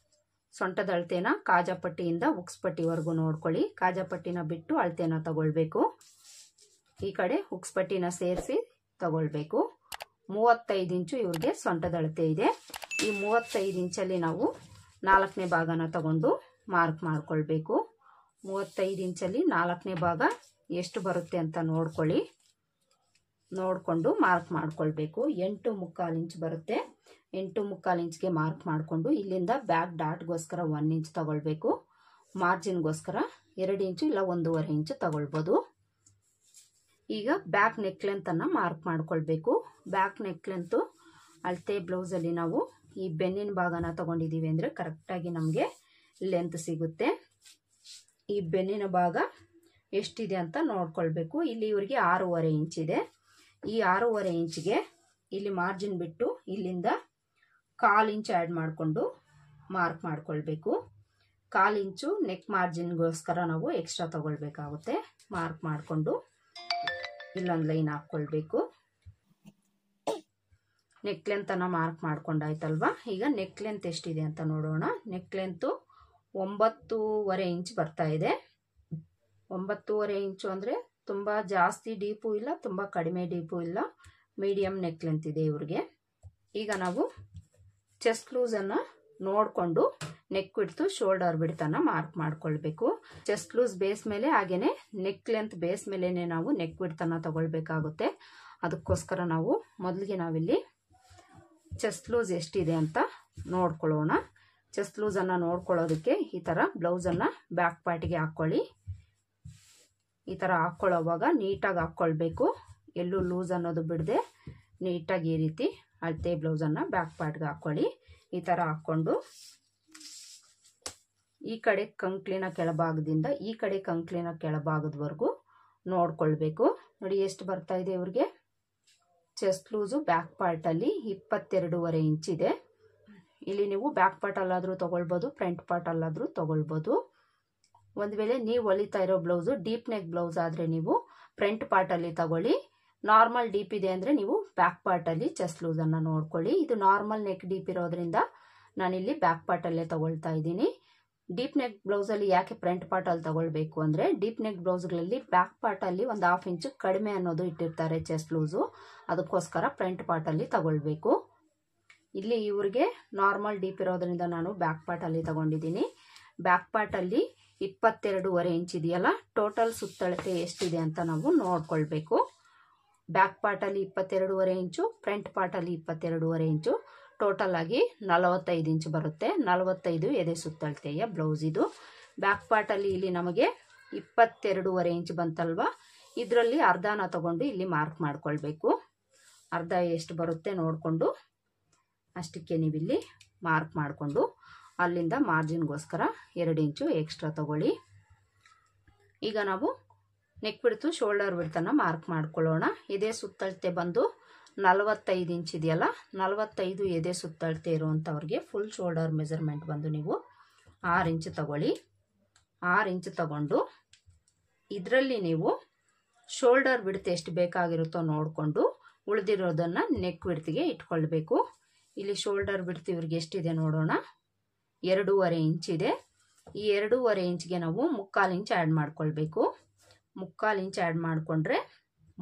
ಸೊಂಟದ ಅಳತೆನ ಕಾಜಾಪಟ್ಟಿಯಿಂದ ಉಕ್ಸ್ಪಟ್ಟಿವರೆಗೂ ನೋಡ್ಕೊಳ್ಳಿ. ಕಾಜಾಪಟ್ಟಿನ ಬಿಟ್ಟು ಅಳತೆನ ತಗೊಳ್ಬೇಕು. ಈ ಕಡೆ ಉಕ್ಸ್ಪಟ್ಟಿನ ಸೇರಿಸಿ ತಗೊಳ್ಬೇಕು. 35 ಇಂಚು ಇವ್ರಿಗೆ ಸೊಂಟದ ಅಳತೆ ಇದೆ. ಈ 35 ಇಂಚಲ್ಲಿ ನಾವು 4ನೇ ಭಾಗನ ತಗೊಂಡು ಮಾರ್ಕ್ ಮಾಡ್ಕೊಳ್ಬೇಕು. 35 ಇಂಚಲ್ಲಿ 4ನೇ ಭಾಗ ಎಷ್ಟು ಬರುತ್ತೆ ಅಂತ ನೋಡ್ಕೊಳ್ಳಿ. ನೋಡಿಕೊಂಡು ಮಾರ್ಕ್ ಮಾಡ್ಕೊಳ್ಬೇಕು. 8.25 ಇಂಚ್ ಬರುತ್ತೆ. 8.25 ಇಂಚ್ಗೆ ಮಾರ್ಕ್ ಮಾಡಿಕೊಂಡು ಇಲ್ಲಿಂದ ಬ್ಯಾಕ್ ಡಾಟ್ಗೋಸ್ಕರ 1 ಇಂಚ್ ತಗೊಳ್ಬೇಕು. ಮಾರ್ಜಿನ್ಗೋಸ್ಕರ 2 ಇಂಚು ಇಲ್ಲ 1.5 ಇಂಚು ತಗೊಳ್ಬೋದು. ಈಗ ಬ್ಯಾಕ್ ನೆಕ್ ಲೆಂತನ್ನು ಮಾರ್ಕ್ ಮಾಡ್ಕೊಳ್ಬೇಕು. ಬ್ಯಾಕ್ ನೆಕ್ ಲೆಂತು ಅಳತೆ ಬ್ಲೌಸಲ್ಲಿ ನಾವು ಈ ಬೆನ್ನಿನ ಭಾಗನ ತಗೊಂಡಿದ್ದೀವಿ ಅಂದರೆ ಕರೆಕ್ಟಾಗಿ ನಮಗೆ ಲೆಂತ್ ಸಿಗುತ್ತೆ. ಈ ಬೆನ್ನಿನ ಭಾಗ ಎಷ್ಟಿದೆ ಅಂತ ನೋಡ್ಕೊಳ್ಬೇಕು. ಇಲ್ಲಿ ಇವರಿಗೆ 6.5 ಇಂಚ್ ಇದೆ. ಈ 6.5 ಇಂಚ್ಗೆ ಇಲ್ಲಿ ಮಾರ್ಜಿನ್ ಬಿಟ್ಟು ಇಲ್ಲಿಂದ 1/4 ಇಂಚ್ ಆ್ಯಡ್ ಮಾಡಿಕೊಂಡು ಮಾರ್ಕ್ ಮಾಡ್ಕೊಳ್ಬೇಕು. 1/4 ಇಂಚು ನೆಕ್ ಮಾರ್ಜಿನ್ಗೋಸ್ಕರ ನಾವು ಎಕ್ಸ್ಟ್ರಾ ತಗೊಳ್ಬೇಕಾಗುತ್ತೆ. ಮಾರ್ಕ್ ಮಾಡಿಕೊಂಡು ಇಲ್ಲೊಂದು ಲೈನ್ ಹಾಕ್ಕೊಳ್ಬೇಕು. ನೆಕ್ ಲೆಂತನ್ನು ಮಾರ್ಕ್ ಮಾಡ್ಕೊಂಡಾಯ್ತಲ್ವಾ. ಈಗ ನೆಕ್ ಲೆಂತ್ ಎಷ್ಟಿದೆ ಅಂತ ನೋಡೋಣ. ನೆಕ್ ಲೆಂತು 9.25 ಇಂಚ್ ಬರ್ತಾ ಇದೆ. 9.25 ಇಂಚು ಅಂದರೆ ತುಂಬ ಜಾಸ್ತಿ ಡೀಪು ಇಲ್ಲ, ತುಂಬ ಕಡಿಮೆ ಡೀಪು ಇಲ್ಲ, ಮೀಡಿಯಮ್ ನೆಕ್ ಲೆಂತ್ ಇದೆ ಇವ್ರಿಗೆ. ಈಗ ನಾವು ಚೆಸ್ಟ್ ಲೂಸನ್ನು ನೋಡಿಕೊಂಡು ನೆಕ್ ಬಿಡ್ತು ಶೋಲ್ಡರ್ ಬಿಡ್ತನ್ನು ಮಾರ್ಕ್ ಮಾಡ್ಕೊಳ್ಬೇಕು. ಚೆಸ್ಟ್ ಲೂಸ್ ಬೇಸ್ ಮೇಲೆ ಹಾಗೇನೆ ನೆಕ್ ಲೆಂತ್ ಬೇಸ್ ಮೇಲೇ ನಾವು ನೆಕ್ ಬಿಡ್ತನ್ನು ತಗೊಳ್ಬೇಕಾಗುತ್ತೆ. ಅದಕ್ಕೋಸ್ಕರ ನಾವು ಮೊದಲಿಗೆ ನಾವಿಲ್ಲಿ ಚೆಸ್ಟ್ ಲೂಸ್ ಎಷ್ಟಿದೆ ಅಂತ ನೋಡ್ಕೊಳ್ಳೋಣ. ಚೆಸ್ಟ್ ಲೂಸನ್ನು ನೋಡ್ಕೊಳ್ಳೋದಕ್ಕೆ ಈ ಥರ ಬ್ಲೌಸನ್ನು ಬ್ಯಾಕ್ ಪಾರ್ಟಿಗೆ ಹಾಕ್ಕೊಳ್ಳಿ. ಈ ಥರ ಹಾಕ್ಕೊಳ್ಳೋವಾಗ ನೀಟಾಗಿ ಹಾಕ್ಕೊಳ್ಬೇಕು. ಎಲ್ಲೂ ಲೂಸ್ ಅನ್ನೋದು ಬಿಡದೆ ನೀಟಾಗಿ ಈ ರೀತಿ ಅಳತೆ ಬ್ಲೌಸನ್ನು ಬ್ಯಾಕ್ ಪಾರ್ಟ್ಗೆ ಹಾಕ್ಕೊಳ್ಳಿ. ಈ ಥರ ಹಾಕ್ಕೊಂಡು ಈ ಕಡೆ ಕಂಕ್ಲಿನ ಕೆಳಭಾಗದಿಂದ ಈ ಕಡೆ ಕಂಕ್ಲಿನ ಕೆಳಭಾಗದವರೆಗೂ ನೋಡ್ಕೊಳ್ಬೇಕು. ನೋಡಿ ಎಷ್ಟು ಬರ್ತಾ ಇದೆ ಇವ್ರಿಗೆ. ಚೆಸ್ಟ್ ಲೂಸು ಬ್ಯಾಕ್ ಪಾರ್ಟಲ್ಲಿ 22.5 ಇಂಚ್ ಇದೆ. ಇಲ್ಲಿ ನೀವು ಬ್ಯಾಕ್ ಪಾರ್ಟಲ್ಲಾದರೂ ತೊಗೊಳ್ಬೋದು, ಫ್ರಂಟ್ ಪಾರ್ಟಲ್ಲಾದರೂ ತೊಗೊಳ್ಬೋದು. ಒಂದು ವೇಳೆ ನೀವು ಹೊಲಿತಾ ಇರೋ ಬ್ಲೌಸು ಡೀಪ್ ನೆಕ್ ಬ್ಲೌಸ್ ಆದರೆ ನೀವು ಫ್ರಂಟ್ ಪಾರ್ಟಲ್ಲಿ ತಗೊಳ್ಳಿ. ನಾರ್ಮಲ್ ಡೀಪ್ ಇದೆ ಅಂದರೆ ನೀವು ಬ್ಯಾಕ್ ಪಾರ್ಟಲ್ಲಿ ಚೆಸ್ಟ್ ಲೂಸನ್ನು ನೋಡ್ಕೊಳ್ಳಿ. ಇದು ನಾರ್ಮಲ್ ನೆಕ್ ಡೀಪ್ ಇರೋದ್ರಿಂದ ನಾನಿಲ್ಲಿ ಬ್ಯಾಕ್ ಪಾರ್ಟಲ್ಲೇ ತಗೊಳ್ತಾ ಇದ್ದೀನಿ. ಡೀಪ್ ನೆಕ್ ಬ್ಲೌಸಲ್ಲಿ ಯಾಕೆ ಫ್ರಂಟ್ ಪಾರ್ಟಲ್ಲಿ ತಗೊಳ್ಬೇಕು ಅಂದರೆ ಡೀಪ್ ನೆಕ್ ಬ್ಲೌಸ್ಗಳಲ್ಲಿ ಬ್ಯಾಕ್ ಪಾರ್ಟಲ್ಲಿ ಒಂದು 1/2 ಇಂಚು ಕಡಿಮೆ ಅನ್ನೋದು ಇಟ್ಟಿರ್ತಾರೆ ಚೆಸ್ಟ್ ಲೂಸು. ಅದಕ್ಕೋಸ್ಕರ ಫ್ರಂಟ್ ಪಾರ್ಟಲ್ಲಿ ತಗೊಳ್ಬೇಕು. ಇಲ್ಲಿ ಇವ್ರಿಗೆ ನಾರ್ಮಲ್ ಡೀಪ್ ಇರೋದ್ರಿಂದ ನಾನು ಬ್ಯಾಕ್ ಪಾರ್ಟಲ್ಲಿ ತಗೊಂಡಿದ್ದೀನಿ. ಬ್ಯಾಕ್ ಪಾರ್ಟಲ್ಲಿ 22.5 ಇಂಚ್ ಇದೆಯಲ್ಲ, ಟೋಟಲ್ ಸುತ್ತಳತೆ ಎಷ್ಟಿದೆ ಅಂತ ನಾವು ನೋಡ್ಕೊಳ್ಬೇಕು. ಬ್ಯಾಕ್ ಪಾರ್ಟಲ್ಲಿ 22.5 ಇಂಚು, ಫ್ರಂಟ್ ಪಾರ್ಟಲ್ಲಿ 22.5 ಇಂಚು, ಟೋಟಲ್ ಆಗಿ 45 ಇಂಚ್ ಬರುತ್ತೆ. 45 ಎದೆ ಸುತ್ತಳತೆಯ ಬ್ಲೌಸ್ ಇದು. ಬ್ಯಾಕ್ ಪಾರ್ಟಲ್ಲಿ ಇಲ್ಲಿ ನಮಗೆ 22.5 ಇಂಚ್ ಬಂತಲ್ವಾ, ಇದರಲ್ಲಿ ಅರ್ಧನ ತಗೊಂಡು ಇಲ್ಲಿ ಮಾರ್ಕ್ ಮಾಡ್ಕೊಳ್ಬೇಕು. ಅರ್ಧ ಎಷ್ಟು ಬರುತ್ತೆ ನೋಡಿಕೊಂಡು ಅಷ್ಟಕ್ಕೆ ನೀವಿಲ್ಲಿ ಮಾರ್ಕ್ ಮಾಡಿಕೊಂಡು ಅಲ್ಲಿಂದ ಮಾರ್ಜಿನ್ಗೋಸ್ಕರ 2 ಇಂಚು ಎಕ್ಸ್ಟ್ರಾ ತಗೊಳ್ಳಿ. ಈಗ ನಾವು ನೆಕ್ ಬಿಡ್ತು ಶೋಲ್ಡರ್ ಬಿಡ್ತನ್ನು ಮಾರ್ಕ್ ಮಾಡ್ಕೊಳ್ಳೋಣ. ಎದೆ ಸುತ್ತಳತೆ ಬಂದು 45 ಇಂಚ್ ಇದೆಯಲ್ಲ, 45 ಎದೆ ಸುತ್ತಳತೆ ಇರುವಂಥವ್ರಿಗೆ ಫುಲ್ ಶೋಲ್ಡರ್ ಮೆಜರ್ಮೆಂಟ್ ಬಂದು ನೀವು 6 ಇಂಚ್ ತಗೊಳ್ಳಿ. 6 ಇಂಚ್ ತಗೊಂಡು ಇದರಲ್ಲಿ ನೀವು ಶೋಲ್ಡರ್ ಬಿಡ್ತು ಎಷ್ಟು ಬೇಕಾಗಿರುತ್ತೋ ನೋಡಿಕೊಂಡು ಉಳಿದಿರೋದನ್ನು ನೆಕ್ ಬಿಡ್ತಿಗೆ ಇಟ್ಕೊಳ್ಬೇಕು. ಇಲ್ಲಿ ಶೋಲ್ಡರ್ ಬಿಡ್ತು ಇವ್ರಿಗೆ ಎಷ್ಟಿದೆ ನೋಡೋಣ. 2.5 ಇಂಚ್ ಇದೆ. ಈ 2.5 ಇಂಚ್ಗೆ ನಾವು 3/4 ಇಂಚ್ ಆ್ಯಡ್ ಮಾಡ್ಕೊಳ್ಬೇಕು. 3/4 ಇಂಚ್ ಆ್ಯಡ್ ಮಾಡಿಕೊಂಡ್ರೆ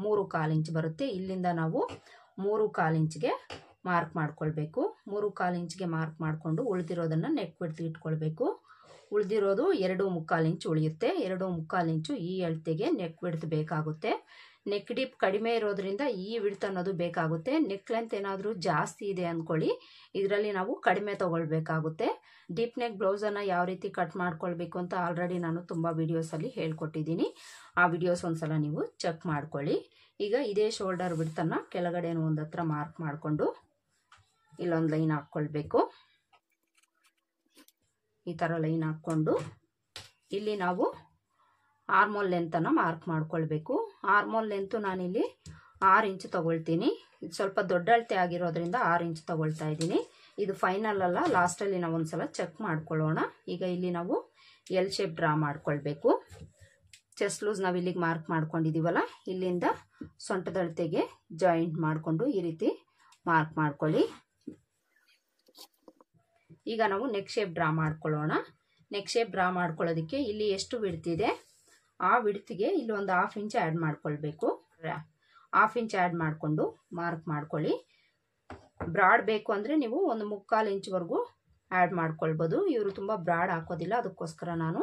3/4 ಇಂಚ್ ಬರುತ್ತೆ. ಇಲ್ಲಿಂದ ನಾವು 3/4 ಇಂಚ್ಗೆ ಮಾರ್ಕ್ ಮಾಡ್ಕೊಳ್ಬೇಕು. 3/4 ಇಂಚ್ಗೆ ಮಾರ್ಕ್ ಮಾಡಿಕೊಂಡು ಉಳಿದಿರೋದನ್ನು ನೆಕ್ ಬಿಡ್ತು ಇಟ್ಕೊಳ್ಬೇಕು. ಉಳಿದಿರೋದು 2.25 ಇಂಚ್ ಉಳಿಯುತ್ತೆ. 2.25 ಇಂಚು ಈ ಅಳತೆಗೆ ನೆಕ್ ಬಿಡ್ತು ಬೇಕಾಗುತ್ತೆ. ನೆಕ್ ಡೀಪ್ ಕಡಿಮೆ ಇರೋದ್ರಿಂದ ಈ ವಿಡ್ತ್ ಅನ್ನೋದು ಬೇಕಾಗುತ್ತೆ. ನೆಕ್ ಲೆಂತ್ ಏನಾದರೂ ಜಾಸ್ತಿ ಇದೆ ಅಂದ್ಕೊಳ್ಳಿ, ಇದರಲ್ಲಿ ನಾವು ಕಡಿಮೆ ತೊಗೊಳ್ಬೇಕಾಗುತ್ತೆ. ಡೀಪ್ ನೆಕ್ ಬ್ಲೌಸನ್ನು ಯಾವ ರೀತಿ ಕಟ್ ಮಾಡ್ಕೊಳ್ಬೇಕು ಅಂತ ಆಲ್ರೆಡಿ ನಾನು ತುಂಬ ವಿಡಿಯೋಸಲ್ಲಿ ಹೇಳ್ಕೊಟ್ಟಿದ್ದೀನಿ. ಆ ವಿಡಿಯೋಸ್ ಒಂದ್ಸಲ ನೀವು ಚೆಕ್ ಮಾಡ್ಕೊಳ್ಳಿ. ಈಗ ಇದೇ ಶೋಲ್ಡರ್ ಬಿಡ್ತನ್ನು ಕೆಳಗಡೆನೂ ಒಂದು ಹತ್ರ ಮಾರ್ಕ್ ಮಾಡಿಕೊಂಡು ಇಲ್ಲೊಂದು ಲೈನ್ ಹಾಕ್ಕೊಳ್ಬೇಕು. ಈ ಥರ ಲೈನ್ ಹಾಕ್ಕೊಂಡು ಇಲ್ಲಿ ನಾವು ಆರ್ಮೋಲ್ ಲೆಂತನ್ನು ಮಾರ್ಕ್ ಮಾಡ್ಕೊಳ್ಬೇಕು. ಆರ್ಮೋಲ್ ಲೆಂತು ನಾನಿಲ್ಲಿ 6 ಇಂಚು ತಗೊಳ್ತೀನಿ. ಇದು ಸ್ವಲ್ಪ ದೊಡ್ಡ ಅಳತೆ ಆಗಿರೋದ್ರಿಂದ 6 ಇಂಚು ತಗೊಳ್ತಾ ಇದ್ದೀನಿ. ಇದು ಫೈನಲ್ ಅಲ್ಲ, ಲಾಸ್ಟಲ್ಲಿ ನಾವು ಒಂದ್ಸಲ ಚೆಕ್ ಮಾಡ್ಕೊಳ್ಳೋಣ. ಈಗ ಇಲ್ಲಿ ನಾವು ಎಲ್ ಶೇಪ್ ಡ್ರಾ ಮಾಡ್ಕೊಳ್ಬೇಕು. ಚೆಸ್ಟ್ ಲೂಸ್ ನಾವು ಇಲ್ಲಿಗೆ ಮಾರ್ಕ್ ಮಾಡ್ಕೊಂಡಿದ್ದೀವಲ್ಲ, ಇಲ್ಲಿಂದ ಸೊಂಟದ ಅಳತೆಗೆ ಜಾಯಿಂಟ್ ಮಾಡಿಕೊಂಡು ಈ ರೀತಿ ಮಾರ್ಕ್ ಮಾಡ್ಕೊಳ್ಳಿ. ಈಗ ನಾವು ನೆಕ್ ಶೇಪ್ ಡ್ರಾ ಮಾಡ್ಕೊಳ್ಳೋಣ. ನೆಕ್ ಶೇಪ್ ಡ್ರಾ ಮಾಡ್ಕೊಳ್ಳೋದಕ್ಕೆ ಇಲ್ಲಿ ಎಷ್ಟು ವಿಡ್ತಿದೆ ಆ ವಿಡ್ತಿಗೆ ಇಲ್ಲಿ ಒಂದು 1/2 ಇಂಚ್ ಆ್ಯಡ್ ಮಾಡ್ಕೊಳ್ಬೇಕು. 1/2 ಇಂಚ್ ಆ್ಯಡ್ ಮಾಡಿಕೊಂಡು ಮಾರ್ಕ್ ಮಾಡ್ಕೊಳ್ಳಿ. ಬ್ರಾಡ್ ಬೇಕು ಅಂದರೆ ನೀವು ಒಂದು 3/4 ಇಂಚ್ವರೆಗೂ ಆ್ಯಡ್ ಮಾಡ್ಕೊಳ್ಬೋದು. ಇವರು ತುಂಬ ಬ್ರಾಡ್ ಹಾಕೋದಿಲ್ಲ, ಅದಕ್ಕೋಸ್ಕರ ನಾನು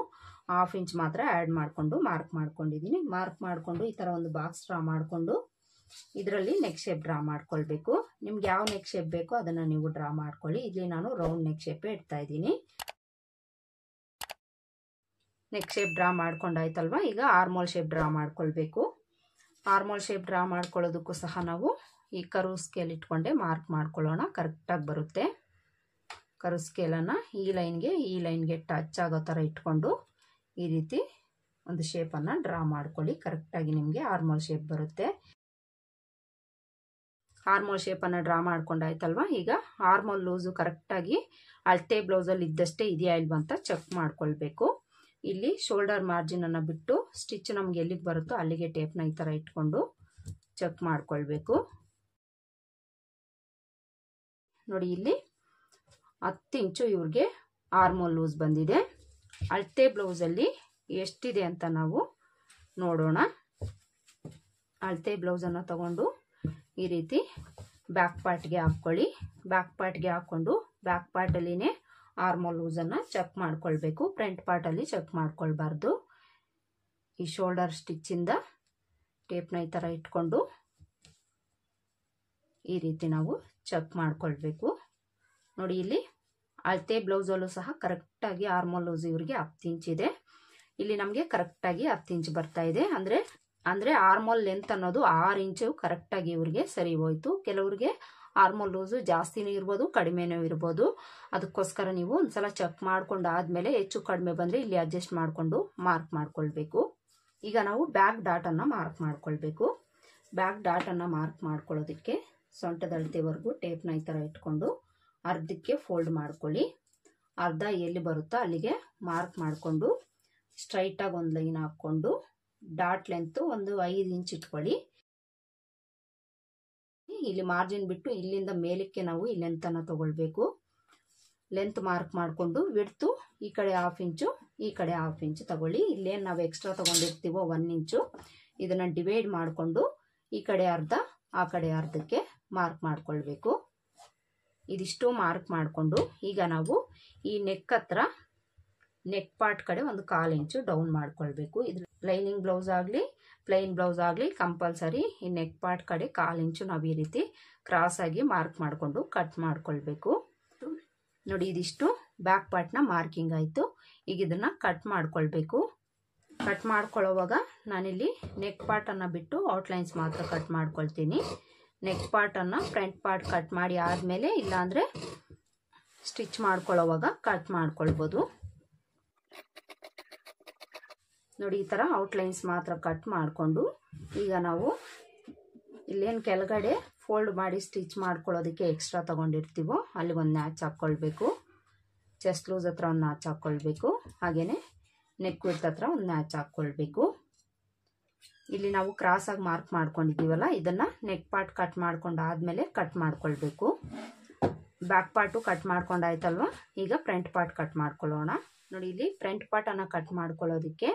1/2 ಇಂಚ್ ಮಾತ್ರ ಆ್ಯಡ್ ಮಾಡಿಕೊಂಡು ಮಾರ್ಕ್ ಮಾಡ್ಕೊಂಡಿದ್ದೀನಿ. ಮಾರ್ಕ್ ಮಾಡಿಕೊಂಡು ಈ ಥರ ಒಂದು ಬಾಕ್ಸ್ ಡ್ರಾ ಮಾಡಿಕೊಂಡು ಇದರಲ್ಲಿ ನೆಕ್ ಶೇಪ್ ಡ್ರಾ ಮಾಡ್ಕೊಳ್ಬೇಕು. ನಿಮ್ಗೆ ಯಾವ ನೆಕ್ ಶೇಪ್ ಬೇಕೋ ಅದನ್ನು ನೀವು ಡ್ರಾ ಮಾಡ್ಕೊಳ್ಳಿ. ಇಲ್ಲಿ ನಾನು ರೌಂಡ್ ನೆಕ್ ಶೇಪೇ ಇಡ್ತಾ ಇದ್ದೀನಿ. ನೆಕ್ ಶೇಪ್ ಡ್ರಾ ಮಾಡ್ಕೊಂಡಾಯ್ತಲ್ವ. ಈಗ ಆರ್ಮೋಲ್ ಶೇಪ್ ಡ್ರಾ ಮಾಡ್ಕೊಳ್ಬೇಕು. ಆರ್ಮೋಲ್ ಶೇಪ್ ಡ್ರಾ ಮಾಡ್ಕೊಳ್ಳೋದಕ್ಕೂ ಸಹ ನಾವು ಈ ಕರ್ವ್ ಸ್ಕೇಲ್ ಇಟ್ಕೊಂಡೆ ಮಾರ್ಕ್ ಮಾಡ್ಕೊಳ್ಳೋಣ. ಕರೆಕ್ಟಾಗಿ ಬರುತ್ತೆ. ಕರ್ವ್ ಸ್ಕೇಲನ್ನು ಈ ಲೈನ್ಗೆ ಟಚ್ ಆಗೋ ಥರ ಇಟ್ಕೊಂಡು ಈ ರೀತಿ ಒಂದು ಶೇಪನ್ನು ಡ್ರಾ ಮಾಡ್ಕೊಳ್ಳಿ. ಕರೆಕ್ಟಾಗಿ ನಿಮಗೆ ಆರ್ಮೋಲ್ ಶೇಪ್ ಬರುತ್ತೆ. ಆರ್ಮೋಲ್ ಶೇಪನ್ನು ಡ್ರಾ ಮಾಡ್ಕೊಂಡಾಯ್ತಲ್ವ. ಈಗ ಆರ್ಮೋಲ್ ಲೂಸು ಕರೆಕ್ಟಾಗಿ ಅಳತೆ ಬ್ಲೌಸಲ್ಲಿ ಇದ್ದಷ್ಟೇ ಇದೆಯಾ ಇಲ್ವಾ ಅಂತ ಚೆಕ್ ಮಾಡ್ಕೊಳ್ಬೇಕು. ಇಲ್ಲಿ ಶೋಲ್ಡರ್ ಮಾರ್ಜಿನನ್ನು ಬಿಟ್ಟು ಸ್ಟಿಚ್ ನಮ್ಗೆ ಎಲ್ಲಿಗೆ ಬರುತ್ತೋ ಅಲ್ಲಿಗೆ ಟೇಪ್ನ ಈ ಥರ ಇಟ್ಕೊಂಡು ಚೆಕ್ ಮಾಡ್ಕೊಳ್ಬೇಕು. ನೋಡಿ, ಇಲ್ಲಿ 10 ಇಂಚು ಇವ್ರಿಗೆ ಆರ್ಮೋಲ್ ಲೂಸ್ ಬಂದಿದೆ. ಅಳತೆ ಬ್ಲೌಸಲ್ಲಿ ಎಷ್ಟಿದೆ ಅಂತ ನಾವು ನೋಡೋಣ. ಅಳತೆ ಬ್ಲೌಸನ್ನು ತಗೊಂಡು ಈ ರೀತಿ ಬ್ಯಾಕ್ ಪಾರ್ಟ್ಗೆ ಹಾಕ್ಕೊಳ್ಳಿ. ಬ್ಯಾಕ್ ಪಾರ್ಟ್ಗೆ ಹಾಕ್ಕೊಂಡು ಬ್ಯಾಕ್ ಪಾರ್ಟಲ್ಲಿನೇ ಆರ್ಮೋಲ್ ಲೂಸನ್ನು ಚೆಕ್ ಮಾಡ್ಕೊಳ್ಬೇಕು. ಫ್ರಂಟ್ ಪಾರ್ಟಲ್ಲಿ ಚೆಕ್ ಮಾಡ್ಕೊಳ್ಬಾರ್ದು. ಈ ಶೋಲ್ಡರ್ ಸ್ಟಿಚ್ಚಿಂದ ಟೇಪ್ನ ಈ ಥರ ಇಟ್ಕೊಂಡು ಈ ರೀತಿ ನಾವು ಚೆಕ್ ಮಾಡ್ಕೊಳ್ಬೇಕು. ನೋಡಿ, ಇಲ್ಲಿ ಅಳತೆ ಬ್ಲೌಸಲ್ಲೂ ಸಹ ಕರೆಕ್ಟಾಗಿ ಆರ್ಮೋಲ್ ಲೂಸ್ ಇವರಿಗೆ 10 ಇಂಚ್ ಇದೆ. ಇಲ್ಲಿ ನಮಗೆ ಕರೆಕ್ಟಾಗಿ 10 ಇಂಚ್ ಬರ್ತಾ ಇದೆ. ಅಂದರೆ ಆರ್ಮೋಲ್ ಲೆಂತ್ ಅನ್ನೋದು 6 ಇಂಚು ಕರೆಕ್ಟಾಗಿ ಇವ್ರಿಗೆ ಸರಿ ಹೋಯ್ತು. ಕೆಲವ್ರಿಗೆ ಆರ್ಮೋಲ್ ಲೂಸು ಜಾಸ್ತಿನೂ ಇರ್ಬೋದು, ಕಡಿಮೆನೂ ಇರ್ಬೋದು. ಅದಕ್ಕೋಸ್ಕರ ನೀವು ಒಂದ್ಸಲ ಚೆಕ್ ಮಾಡ್ಕೊಂಡು ಆದಮೇಲೆ ಹೆಚ್ಚು ಕಡಿಮೆ ಬಂದರೆ ಇಲ್ಲಿ ಅಡ್ಜಸ್ಟ್ ಮಾಡಿಕೊಂಡು ಮಾರ್ಕ್ ಮಾಡ್ಕೊಳ್ಬೇಕು. ಈಗ ನಾವು ಬ್ಯಾಕ್ ಡಾಟನ್ನು ಮಾರ್ಕ್ ಮಾಡ್ಕೊಳ್ಬೇಕು. ಬ್ಯಾಕ್ ಡಾಟನ್ನು ಮಾರ್ಕ್ ಮಾಡ್ಕೊಳ್ಳೋದಕ್ಕೆ ಸೊಂಟದ ಅಳತೆವರೆಗೂ ಟೇಪ್ನ ಈ ಥರ ಇಟ್ಕೊಂಡು ಅರ್ಧಕ್ಕೆ ಫೋಲ್ಡ್ ಮಾಡ್ಕೊಳ್ಳಿ. ಅರ್ಧ ಎಲ್ಲಿ ಬರುತ್ತೋ ಅಲ್ಲಿಗೆ ಮಾರ್ಕ್ ಮಾಡಿಕೊಂಡು ಸ್ಟ್ರೈಟಾಗಿ ಒಂದು ಲೈನ್ ಹಾಕ್ಕೊಂಡು ಡಾಟ್ ಲೆಂತು ಒಂದು 5 ಇಂಚ್ ಇಟ್ಕೊಳ್ಳಿ. ಇಲ್ಲಿ ಮಾರ್ಜಿನ್ ಬಿಟ್ಟು ಇಲ್ಲಿಂದ ಮೇಲಕ್ಕೆ ನಾವು ಈ ಲೆಂತನ್ನು ತಗೊಳ್ಬೇಕು. ಲೆಂತ್ ಮಾರ್ಕ್ ಮಾಡಿಕೊಂಡು ವಿಡ್ತು ಈ ಕಡೆ 1/2 ಇಂಚು ಈ ಕಡೆ 1/2 ಇಂಚು ತಗೊಳ್ಳಿ. ಇಲ್ಲೇನು ನಾವು ಎಕ್ಸ್ಟ್ರಾ ತಗೊಂಡಿರ್ತೀವೋ 1 ಇಂಚು ಇದನ್ನು ಡಿವೈಡ್ ಮಾಡಿಕೊಂಡು ಈ ಕಡೆ ಅರ್ಧ ಆ ಕಡೆ ಅರ್ಧಕ್ಕೆ ಮಾರ್ಕ್ ಮಾಡ್ಕೊಳ್ಬೇಕು. ಇದಿಷ್ಟು ಮಾರ್ಕ್ ಮಾಡಿಕೊಂಡು ಈಗ ನಾವು ಈ ನೆಕ್ ಹತ್ರ ನೆಕ್ ಪಾರ್ಟ್ ಕಡೆ ಒಂದು 1/4 ಇಂಚು ಡೌನ್ ಮಾಡ್ಕೊಳ್ಬೇಕು. ಇದು ಲೈನಿಂಗ್ ಬ್ಲೌಸ್ ಆಗಲಿ ಪ್ಲೈನ್ ಬ್ಲೌಸ್ ಆಗಲಿ ಕಂಪಲ್ಸರಿ ಈ ನೆಕ್ ಪಾರ್ಟ್ ಕಡೆ 1/4 ಇಂಚು ನಾವು ಈ ರೀತಿ ಕ್ರಾಸ್ ಆಗಿ ಮಾರ್ಕ್ ಮಾಡಿಕೊಂಡು ಕಟ್ ಮಾಡ್ಕೊಳ್ಬೇಕು. ನೋಡಿ, ಇದಿಷ್ಟು ಬ್ಯಾಕ್ ಪಾರ್ಟ್ನ ಮಾರ್ಕಿಂಗ್ ಆಯಿತು. ಈಗ ಇದನ್ನು ಕಟ್ ಮಾಡ್ಕೊಳ್ಬೇಕು. ಕಟ್ ಮಾಡ್ಕೊಳ್ಳೋವಾಗ ನಾನಿಲ್ಲಿ ನೆಕ್ ಪಾರ್ಟನ್ನು ಬಿಟ್ಟು ಔಟ್ಲೈನ್ಸ್ ಮಾತ್ರ ಕಟ್ ಮಾಡ್ಕೊಳ್ತೀನಿ. ನೆಕ್ ಪಾರ್ಟನ್ನು ಫ್ರಂಟ್ ಪಾರ್ಟ್ ಕಟ್ ಮಾಡಿ ಆದಮೇಲೆ ಇಲ್ಲಾಂದರೆ ಸ್ಟಿಚ್ ಮಾಡ್ಕೊಳ್ಳೋವಾಗ ಕಟ್ ಮಾಡ್ಕೊಳ್ಬೋದು. ನೋಡಿ, ಈ ಥರ ಔಟ್ಲೈನ್ಸ್ ಮಾತ್ರ ಕಟ್ ಮಾಡಿಕೊಂಡು ಈಗ ನಾವು ಇಲ್ಲೇನು ಕೆಳಗಡೆ ಫೋಲ್ಡ್ ಮಾಡಿ ಸ್ಟಿಚ್ ಮಾಡ್ಕೊಳ್ಳೋದಕ್ಕೆ ಎಕ್ಸ್ಟ್ರಾ ತೊಗೊಂಡಿರ್ತೀವೋ ಅಲ್ಲಿ ಒಂದು ನ್ಯಾಚ್ ಹಾಕ್ಕೊಳ್ಬೇಕು. ಚೆಸ್ಟ್ ಲೂಸ್ ಹತ್ರ ಒಂದು ನ್ಯಾಚ್ ಹಾಕ್ಕೊಳ್ಬೇಕು. ಹಾಗೆಯೇ ನೆಕ್ ವಿಡ್ತ್ ಹತ್ರ ಒಂದು ನ್ಯಾಚ್ ಹಾಕ್ಕೊಳ್ಬೇಕು. ಇಲ್ಲಿ ನಾವು ಕ್ರಾಸಾಗಿ ಮಾರ್ಕ್ ಮಾಡ್ಕೊಂಡಿದ್ದೀವಲ್ಲ, ಇದನ್ನು ನೆಕ್ ಪಾರ್ಟ್ ಕಟ್ ಮಾಡ್ಕೊಂಡು ಆದಮೇಲೆ ಕಟ್ ಮಾಡ್ಕೊಳ್ಬೇಕು. ಬ್ಯಾಕ್ ಪಾರ್ಟು ಕಟ್ ಮಾಡ್ಕೊಂಡಾಯ್ತಲ್ವ. ಈಗ ಫ್ರಂಟ್ ಪಾರ್ಟ್ ಕಟ್ ಮಾಡ್ಕೊಳ್ಳೋಣ. ನೋಡಿ, ಇಲ್ಲಿ ಫ್ರಂಟ್ ಪಾರ್ಟನ್ನು ಕಟ್ ಮಾಡ್ಕೊಳ್ಳೋದಕ್ಕೆ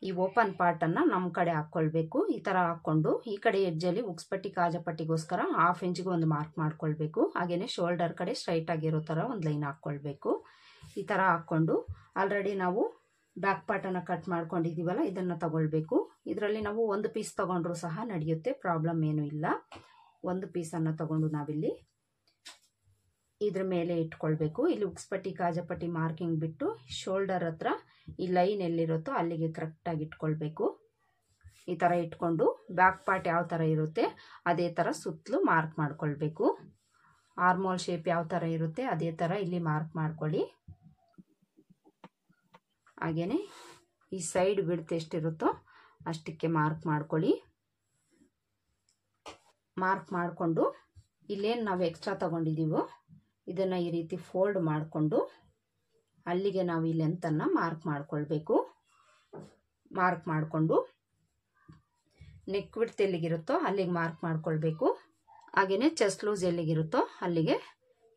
ಈ ಓಪನ್ ಪಾರ್ಟನ್ನು ನಮ್ಮ ಕಡೆ ಹಾಕ್ಕೊಳ್ಬೇಕು. ಈ ಥರ ಹಾಕ್ಕೊಂಡು ಈ ಕಡೆ ಎಡ್ಜಲ್ಲಿ ಉಕ್ಸ್ಪಟ್ಟಿ ಕಾಜಪಟ್ಟಿಗೋಸ್ಕರ 1/2 ಇಂಚಿಗೆ ಒಂದು ಮಾರ್ಕ್ ಮಾಡ್ಕೊಳ್ಬೇಕು. ಹಾಗೆಯೇ ಶೋಲ್ಡರ್ ಕಡೆ ಸ್ಟ್ರೈಟ್ ಆಗಿರೋ ಥರ ಒಂದು ಲೈನ್ ಹಾಕ್ಕೊಳ್ಬೇಕು. ಈ ಥರ ಹಾಕ್ಕೊಂಡು ಆಲ್ರೆಡಿ ನಾವು ಬ್ಯಾಕ್ ಪಾರ್ಟನ್ನು ಕಟ್ ಮಾಡ್ಕೊಂಡಿದ್ದೀವಲ್ಲ, ಇದನ್ನು ತಗೊಳ್ಬೇಕು. ಇದರಲ್ಲಿ ನಾವು ಒಂದು ಪೀಸ್ ತೊಗೊಂಡ್ರೂ ಸಹ ನಡೆಯುತ್ತೆ, ಪ್ರಾಬ್ಲಮ್ ಏನೂ ಇಲ್ಲ. ಒಂದು ಪೀಸನ್ನು ತಗೊಂಡು ನಾವಿಲ್ಲಿ ಇದ್ರ ಮೇಲೆ ಇಟ್ಕೊಳ್ಬೇಕು. ಇಲ್ಲಿ ಉಕ್ಸ್ಪಟ್ಟಿ ಕಾಜಪಟ್ಟಿ ಮಾರ್ಕಿಂಗ್ ಬಿಟ್ಟು ಶೋಲ್ಡರ್ ಹತ್ರ ಈ ಲೈನ್ ಎಲ್ಲಿರುತ್ತೋ ಅಲ್ಲಿಗೆ ಕರೆಕ್ಟಾಗಿ ಇಟ್ಕೊಳ್ಬೇಕು. ಈ ಥರ ಇಟ್ಕೊಂಡು ಬ್ಯಾಕ್ ಪಾರ್ಟ್ ಯಾವ ಥರ ಇರುತ್ತೆ ಅದೇ ಥರ ಸುತ್ತಲೂ ಮಾರ್ಕ್ ಮಾಡ್ಕೊಳ್ಬೇಕು. ಆರ್ಮೋಲ್ ಶೇಪ್ ಯಾವ ಥರ ಇರುತ್ತೆ ಅದೇ ಥರ ಇಲ್ಲಿ ಮಾರ್ಕ್ ಮಾಡ್ಕೊಳ್ಳಿ. ಹಾಗೆಯೇ ಈ ಸೈಡ್ ಬಿಡ್ತು ಎಷ್ಟಿರುತ್ತೋ ಅಷ್ಟಕ್ಕೆ ಮಾರ್ಕ್ ಮಾಡ್ಕೊಳ್ಳಿ. ಮಾರ್ಕ್ ಮಾಡಿಕೊಂಡು ಇಲ್ಲೇನು ನಾವು ಎಕ್ಸ್ಟ್ರಾ ತಗೊಂಡಿದ್ದೀವೋ ಇದನ್ನು ಈ ರೀತಿ ಫೋಲ್ಡ್ ಮಾಡಿಕೊಂಡು ಅಲ್ಲಿಗೆ ನಾವು ಈ ಲೆಂತನ್ನು ಮಾರ್ಕ್ ಮಾಡ್ಕೊಳ್ಬೇಕು. ಮಾರ್ಕ್ ಮಾಡಿಕೊಂಡು ನೆಕ್ ವಿಡ್ತ್ ಎಲ್ಲಿಗಿರುತ್ತೋ ಅಲ್ಲಿಗೆ ಮಾರ್ಕ್ ಮಾಡ್ಕೊಳ್ಬೇಕು. ಹಾಗೆಯೇ ಚೆಸ್ಟ್ ಲೂಸ್ ಎಲ್ಲಿಗಿರುತ್ತೋ ಅಲ್ಲಿಗೆ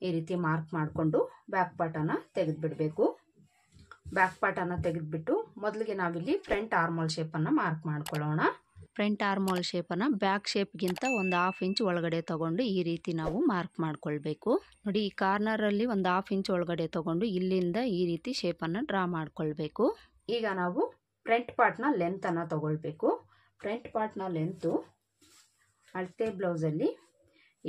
ಈ ರೀತಿ ಮಾರ್ಕ್ ಮಾಡಿಕೊಂಡು ಬ್ಯಾಕ್ ಪಾರ್ಟನ್ನು ತೆಗೆದುಬಿಡಬೇಕು. ಬ್ಯಾಕ್ ಪಾರ್ಟನ್ನು ತೆಗೆದುಬಿಟ್ಟು ಮೊದಲಿಗೆ ನಾವಿಲ್ಲಿ ಫ್ರಂಟ್ ಆರ್ಮೋಲ್ ಶೇಪನ್ನು ಮಾರ್ಕ್ ಮಾಡ್ಕೊಳ್ಳೋಣ. ಫ್ರಂಟ್ ಆರ್ಮೋಲ್ ಶೇಪನ್ನು ಬ್ಯಾಕ್ ಶೇಪ್ಗಿಂತ ಒಂದು 1/2 ಇಂಚ್ ಒಳಗಡೆ ತೊಗೊಂಡು ಈ ರೀತಿ ನಾವು ಮಾರ್ಕ್ ಮಾಡ್ಕೊಳ್ಬೇಕು. ನೋಡಿ, ಈ ಕಾರ್ನರಲ್ಲಿ ಒಂದು 1/2 ಇಂಚ್ ಒಳಗಡೆ ತೊಗೊಂಡು ಇಲ್ಲಿಂದ ಈ ರೀತಿ ಶೇಪನ್ನು ಡ್ರಾ ಮಾಡ್ಕೊಳ್ಬೇಕು. ಈಗ ನಾವು ಫ್ರಂಟ್ ಪಾರ್ಟ್ನ ಲೆಂತನ್ನು ತಗೊಳ್ಬೇಕು. ಫ್ರಂಟ್ ಪಾರ್ಟ್ನ ಲೆಂತು ಅಳತೆ ಬ್ಲೌಸಲ್ಲಿ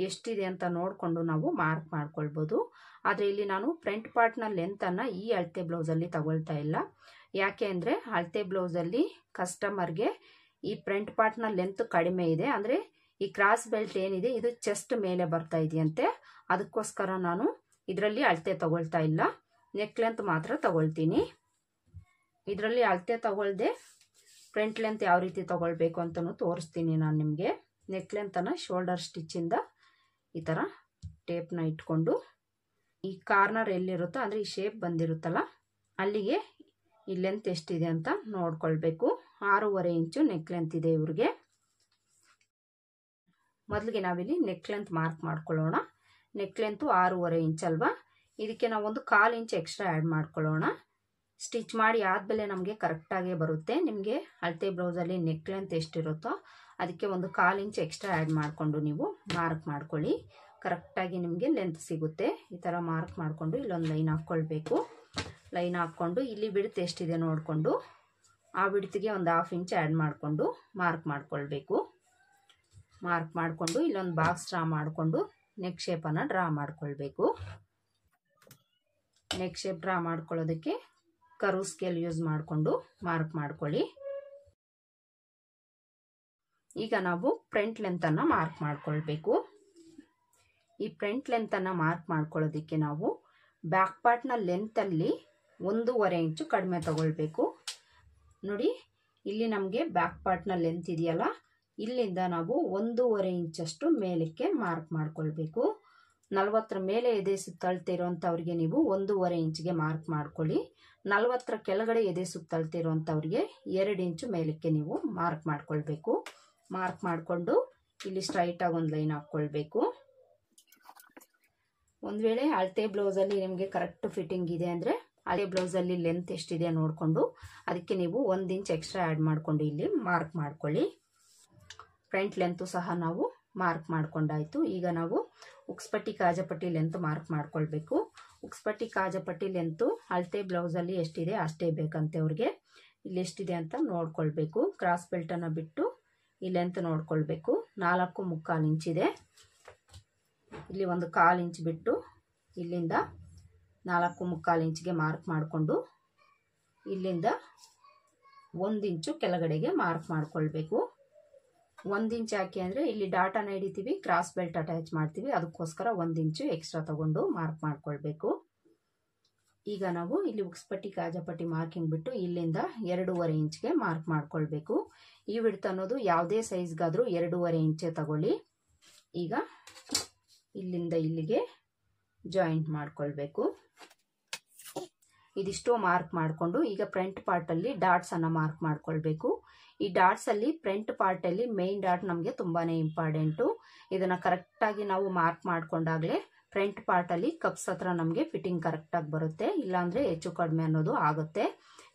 ಎಷ್ಟಿದೆ ಅಂತ ನೋಡಿಕೊಂಡು ನಾವು ಮಾರ್ಕ್ ಮಾಡ್ಕೊಳ್ಬೋದು. ಆದರೆ ಇಲ್ಲಿ ನಾನು ಫ್ರಂಟ್ ಪಾರ್ಟ್ನ ಲೆಂತನ್ನು ಈ ಅಳತೆ ಬ್ಲೌಸಲ್ಲಿ ತಗೊಳ್ತಾ ಇಲ್ಲ. ಯಾಕೆ ಅಂದರೆ ಅಳತೆ ಬ್ಲೌಸಲ್ಲಿ ಕಸ್ಟಮರ್ಗೆ ಈ ಫ್ರಂಟ್ ಪಾರ್ಟ್ನ ಲೆಂತ್ ಕಡಿಮೆ ಇದೆ, ಅಂದರೆ ಈ ಕ್ರಾಸ್ ಬೆಲ್ಟ್ ಏನಿದೆ ಇದು ಚೆಸ್ಟ್ ಮೇಲೆ ಬರ್ತಾ ಇದೆಯಂತೆ. ಅದಕ್ಕೋಸ್ಕರ ನಾನು ಇದರಲ್ಲಿ ಅಳತೆ ತಗೊಳ್ತಾ ಇಲ್ಲ, ನೆಕ್ ಲೆಂತ್ ಮಾತ್ರ ತಗೊಳ್ತೀನಿ. ಇದರಲ್ಲಿ ಅಳತೆ ತಗೊಳ್ದೆ ಫ್ರಂಟ್ ಲೆಂತ್ ಯಾವ ರೀತಿ ತಗೊಳ್ಬೇಕು ಅಂತಲೂ ತೋರಿಸ್ತೀನಿ ನಾನು ನಿಮಗೆ. ನೆಕ್ ಲೆಂತನ್ನು ಶೋಲ್ಡರ್ ಸ್ಟಿಚ್ಚಿಂದ ಈ ಥರ ಟೇಪ್ನ ಇಟ್ಕೊಂಡು ಈ ಕಾರ್ನರ್ ಎಲ್ಲಿರುತ್ತೋ ಅಂದರೆ ಈ ಶೇಪ್ ಬಂದಿರುತ್ತಲ್ಲ ಅಲ್ಲಿಗೆ ಈ ಲೆಂತ್ ಎಷ್ಟಿದೆ ಅಂತ ನೋಡ್ಕೊಳ್ಬೇಕು. 6.5 ಇಂಚು ನೆಕ್ ಲೆಂತ್ ಇದೆ ಇವ್ರಿಗೆ. ಮೊದಲಿಗೆ ನಾವಿಲ್ಲಿ ನೆಕ್ ಲೆಂತ್ ಮಾರ್ಕ್ ಮಾಡ್ಕೊಳ್ಳೋಣ. ನೆಕ್ ಲೆಂತು 6.5 ಇಂಚ್ ಅಲ್ವಾ, ಇದಕ್ಕೆ ನಾವು ಒಂದು 1/4 ಇಂಚ್ ಎಕ್ಸ್ಟ್ರಾ ಆ್ಯಡ್ ಮಾಡ್ಕೊಳ್ಳೋಣ. ಸ್ಟಿಚ್ ಮಾಡಿ ಆದಮೇಲೆ ನಮಗೆ ಕರೆಕ್ಟಾಗೇ ಬರುತ್ತೆ. ನಿಮಗೆ ಅಳತೆ ಬ್ಲೌಸಲ್ಲಿ ನೆಕ್ ಲೆಂತ್ ಎಷ್ಟಿರುತ್ತೋ ಅದಕ್ಕೆ ಒಂದು 1/4 ಇಂಚ್ ಎಕ್ಸ್ಟ್ರಾ ಆ್ಯಡ್ ಮಾಡಿಕೊಂಡು ನೀವು ಮಾರ್ಕ್ ಮಾಡ್ಕೊಳ್ಳಿ. ಕರೆಕ್ಟಾಗಿ ನಿಮಗೆ ಲೆಂತ್ ಸಿಗುತ್ತೆ. ಈ ಥರ ಮಾರ್ಕ್ ಮಾಡಿಕೊಂಡು ಇಲ್ಲೊಂದು ಲೈನ್ ಹಾಕ್ಕೊಳ್ಬೇಕು. ಲೈನ್ ಹಾಕ್ಕೊಂಡು ಇಲ್ಲಿ ಬಿಡ್ತು ಎಷ್ಟಿದೆ ನೋಡಿಕೊಂಡು ಆ ಬಿಡ್ತಿಗೆ ಒಂದು 1/2 ಇಂಚ್ ಆ್ಯಡ್ ಮಾಡಿಕೊಂಡು ಮಾರ್ಕ್ ಮಾಡ್ಕೊಳ್ಬೇಕು. ಮಾರ್ಕ್ ಮಾಡಿಕೊಂಡು ಇಲ್ಲೊಂದು ಬಾಕ್ಸ್ ಡ್ರಾ ಮಾಡಿಕೊಂಡು ನೆಕ್ ಶೇಪನ್ನು ಡ್ರಾ ಮಾಡ್ಕೊಳ್ಬೇಕು. ನೆಕ್ ಶೇಪ್ ಡ್ರಾ ಮಾಡ್ಕೊಳ್ಳೋದಕ್ಕೆ ಕರ್ವ್ ಸ್ಕೇಲ್ ಯೂಸ್ ಮಾಡಿಕೊಂಡು ಮಾರ್ಕ್ ಮಾಡ್ಕೊಳ್ಳಿ. ಈಗ ನಾವು ಫ್ರಂಟ್ ಲೆಂತನ್ನು ಮಾರ್ಕ್ ಮಾಡ್ಕೊಳ್ಬೇಕು. ಈ ಫ್ರಂಟ್ ಲೆಂತನ್ನು ಮಾರ್ಕ್ ಮಾಡ್ಕೊಳ್ಳೋದಕ್ಕೆ ನಾವು ಬ್ಯಾಕ್ ಪಾರ್ಟ್ನ ಲೆಂತಲ್ಲಿ 1.5 ಇಂಚು ಕಡಿಮೆ ತಗೊಳ್ಬೇಕು. ನೋಡಿ, ಇಲ್ಲಿ ನಮಗೆ ಬ್ಯಾಕ್ ಪಾರ್ಟ್ನ ಲೆಂತ್ ಇದೆಯಲ್ಲ, ಇಲ್ಲಿಂದ ನಾವು 1.5 ಇಂಚಷ್ಟು ಮೇಲಕ್ಕೆ ಮಾರ್ಕ್ ಮಾಡ್ಕೊಳ್ಬೇಕು. 40ರ ಮೇಲೆ ಎದೆ ಸುತ್ತಳ್ತಿರೋಂಥವ್ರಿಗೆ ನೀವು 1.5 ಇಂಚ್ಗೆ ಮಾರ್ಕ್ ಮಾಡ್ಕೊಳ್ಳಿ. 40ರ ಕೆಳಗಡೆ ಎದೆ ಸುತ್ತಳ್ತಿರೋಂಥವ್ರಿಗೆ 2 ಇಂಚು ಮೇಲಕ್ಕೆ ನೀವು ಮಾರ್ಕ್ ಮಾಡ್ಕೊಳ್ಬೇಕು. ಮಾರ್ಕ್ ಮಾಡಿಕೊಂಡು ಇಲ್ಲಿ ಸ್ಟ್ರೈಟಾಗಿ ಒಂದು ಲೈನ್ ಹಾಕ್ಕೊಳ್ಬೇಕು. ಒಂದು ವೇಳೆ ಅಳತೆ ಬ್ಲೌಸಲ್ಲಿ ನಿಮಗೆ ಕರೆಕ್ಟ್ ಫಿಟ್ಟಿಂಗ್ ಇದೆ ಅಂದರೆ ಅಳತೆ ಬ್ಲೌಸಲ್ಲಿ ಲೆಂತ್ ಎಷ್ಟಿದೆ ನೋಡಿಕೊಂಡು ಅದಕ್ಕೆ ನೀವು 1 ಇಂಚ್ ಎಕ್ಸ್ಟ್ರಾ ಆ್ಯಡ್ ಮಾಡಿಕೊಂಡು ಇಲ್ಲಿ ಮಾರ್ಕ್ ಮಾಡ್ಕೊಳ್ಳಿ. ಫ್ರಂಟ್ ಲೆಂತು ಸಹ ನಾವು ಮಾರ್ಕ್ ಮಾಡ್ಕೊಂಡಾಯಿತು. ಈಗ ನಾವು ಉಕ್ಸ್ಪಟ್ಟಿ ಕಾಜಪಟ್ಟಿ ಲೆಂತ್ ಮಾರ್ಕ್ ಮಾಡ್ಕೊಳ್ಬೇಕು. ಉಕ್ಸ್ಪಟ್ಟಿ ಕಾಜಪಟ್ಟಿ ಲೆಂತು ಅಳತೆ ಬ್ಲೌಸಲ್ಲಿ ಎಷ್ಟಿದೆ ಅಷ್ಟೇ ಬೇಕಂತೆ ಅವ್ರಿಗೆ. ಇಲ್ಲಿ ಎಷ್ಟಿದೆ ಅಂತ ನೋಡ್ಕೊಳ್ಬೇಕು. ಕ್ರಾಸ್ ಬೆಲ್ಟನ್ನು ಬಿಟ್ಟು ಈ ಲೆಂತ್ ನೋಡ್ಕೊಳ್ಬೇಕು. 4.25 ಇಂಚಿದೆ. ಇಲ್ಲಿ ಒಂದು 1/4 ಇಂಚ್ ಬಿಟ್ಟು ಇಲ್ಲಿಂದ 4.25 ಇಂಚ್ಗೆ ಮಾರ್ಕ್ ಮಾಡಿಕೊಂಡು ಇಲ್ಲಿಂದ 1 ಇಂಚು ಕೆಳಗಡೆಗೆ ಮಾರ್ಕ್ ಮಾಡ್ಕೊಳ್ಬೇಕು. 1 ಇಂಚ್ ಯಾಕೆ ಅಂದರೆ ಇಲ್ಲಿ ಡಾಟನ ಹಿಡಿತೀವಿ, ಕ್ರಾಸ್ ಬೆಲ್ಟ್ ಅಟ್ಯಾಚ್ ಮಾಡ್ತೀವಿ, ಅದಕ್ಕೋಸ್ಕರ 1 ಇಂಚು ಎಕ್ಸ್ಟ್ರಾ ತಗೊಂಡು ಮಾರ್ಕ್ ಮಾಡ್ಕೊಳ್ಬೇಕು. ಈಗ ನಾವು ಇಲ್ಲಿ ಉಕ್ಸ್ಪಟ್ಟಿ ಕಾಜಪಟ್ಟಿ ಮಾರ್ಕಿಂಗ್ ಬಿಟ್ಟು ಇಲ್ಲಿಂದ 2.5 ಇಂಚ್ಗೆ ಮಾರ್ಕ್ ಮಾಡ್ಕೊಳ್ಬೇಕು. ಈ ವಿಡ್ತ್ ಅನ್ನೋದು ಯಾವುದೇ ಸೈಜ್ಗಾದರೂ 2.5 ಇಂಚೆ ತಗೊಳ್ಳಿ. ಈಗ ಇಲ್ಲಿಂದ ಇಲ್ಲಿಗೆ ಜಾಯಿಂಟ್ ಮಾಡ್ಕೊಳ್ಬೇಕು. ಇದಿಷ್ಟು ಮಾರ್ಕ್ ಮಾಡಿಕೊಂಡು ಈಗ ಫ್ರಂಟ್ ಪಾರ್ಟಲ್ಲಿ ಡಾಟ್ಸನ್ನು ಮಾರ್ಕ್ ಮಾಡ್ಕೊಳ್ಬೇಕು. ಈ ಡಾಟ್ಸಲ್ಲಿ ಫ್ರಂಟ್ ಪಾರ್ಟಲ್ಲಿ ಮೇನ್ ಡಾಟ್ ನಮಗೆ ತುಂಬಾ ಇಂಪಾರ್ಟೆಂಟು. ಇದನ್ನು ಕರೆಕ್ಟಾಗಿ ನಾವು ಮಾರ್ಕ್ ಮಾಡ್ಕೊಂಡಾಗಲೇ ಫ್ರಂಟ್ ಪಾರ್ಟಲ್ಲಿ ಕಪ್ಸ್ ಹತ್ರ ನಮಗೆ ಫಿಟ್ಟಿಂಗ್ ಕರೆಕ್ಟಾಗಿ ಬರುತ್ತೆ, ಇಲ್ಲಾಂದರೆ ಹೆಚ್ಚು ಕಡಿಮೆ ಅನ್ನೋದು ಆಗುತ್ತೆ.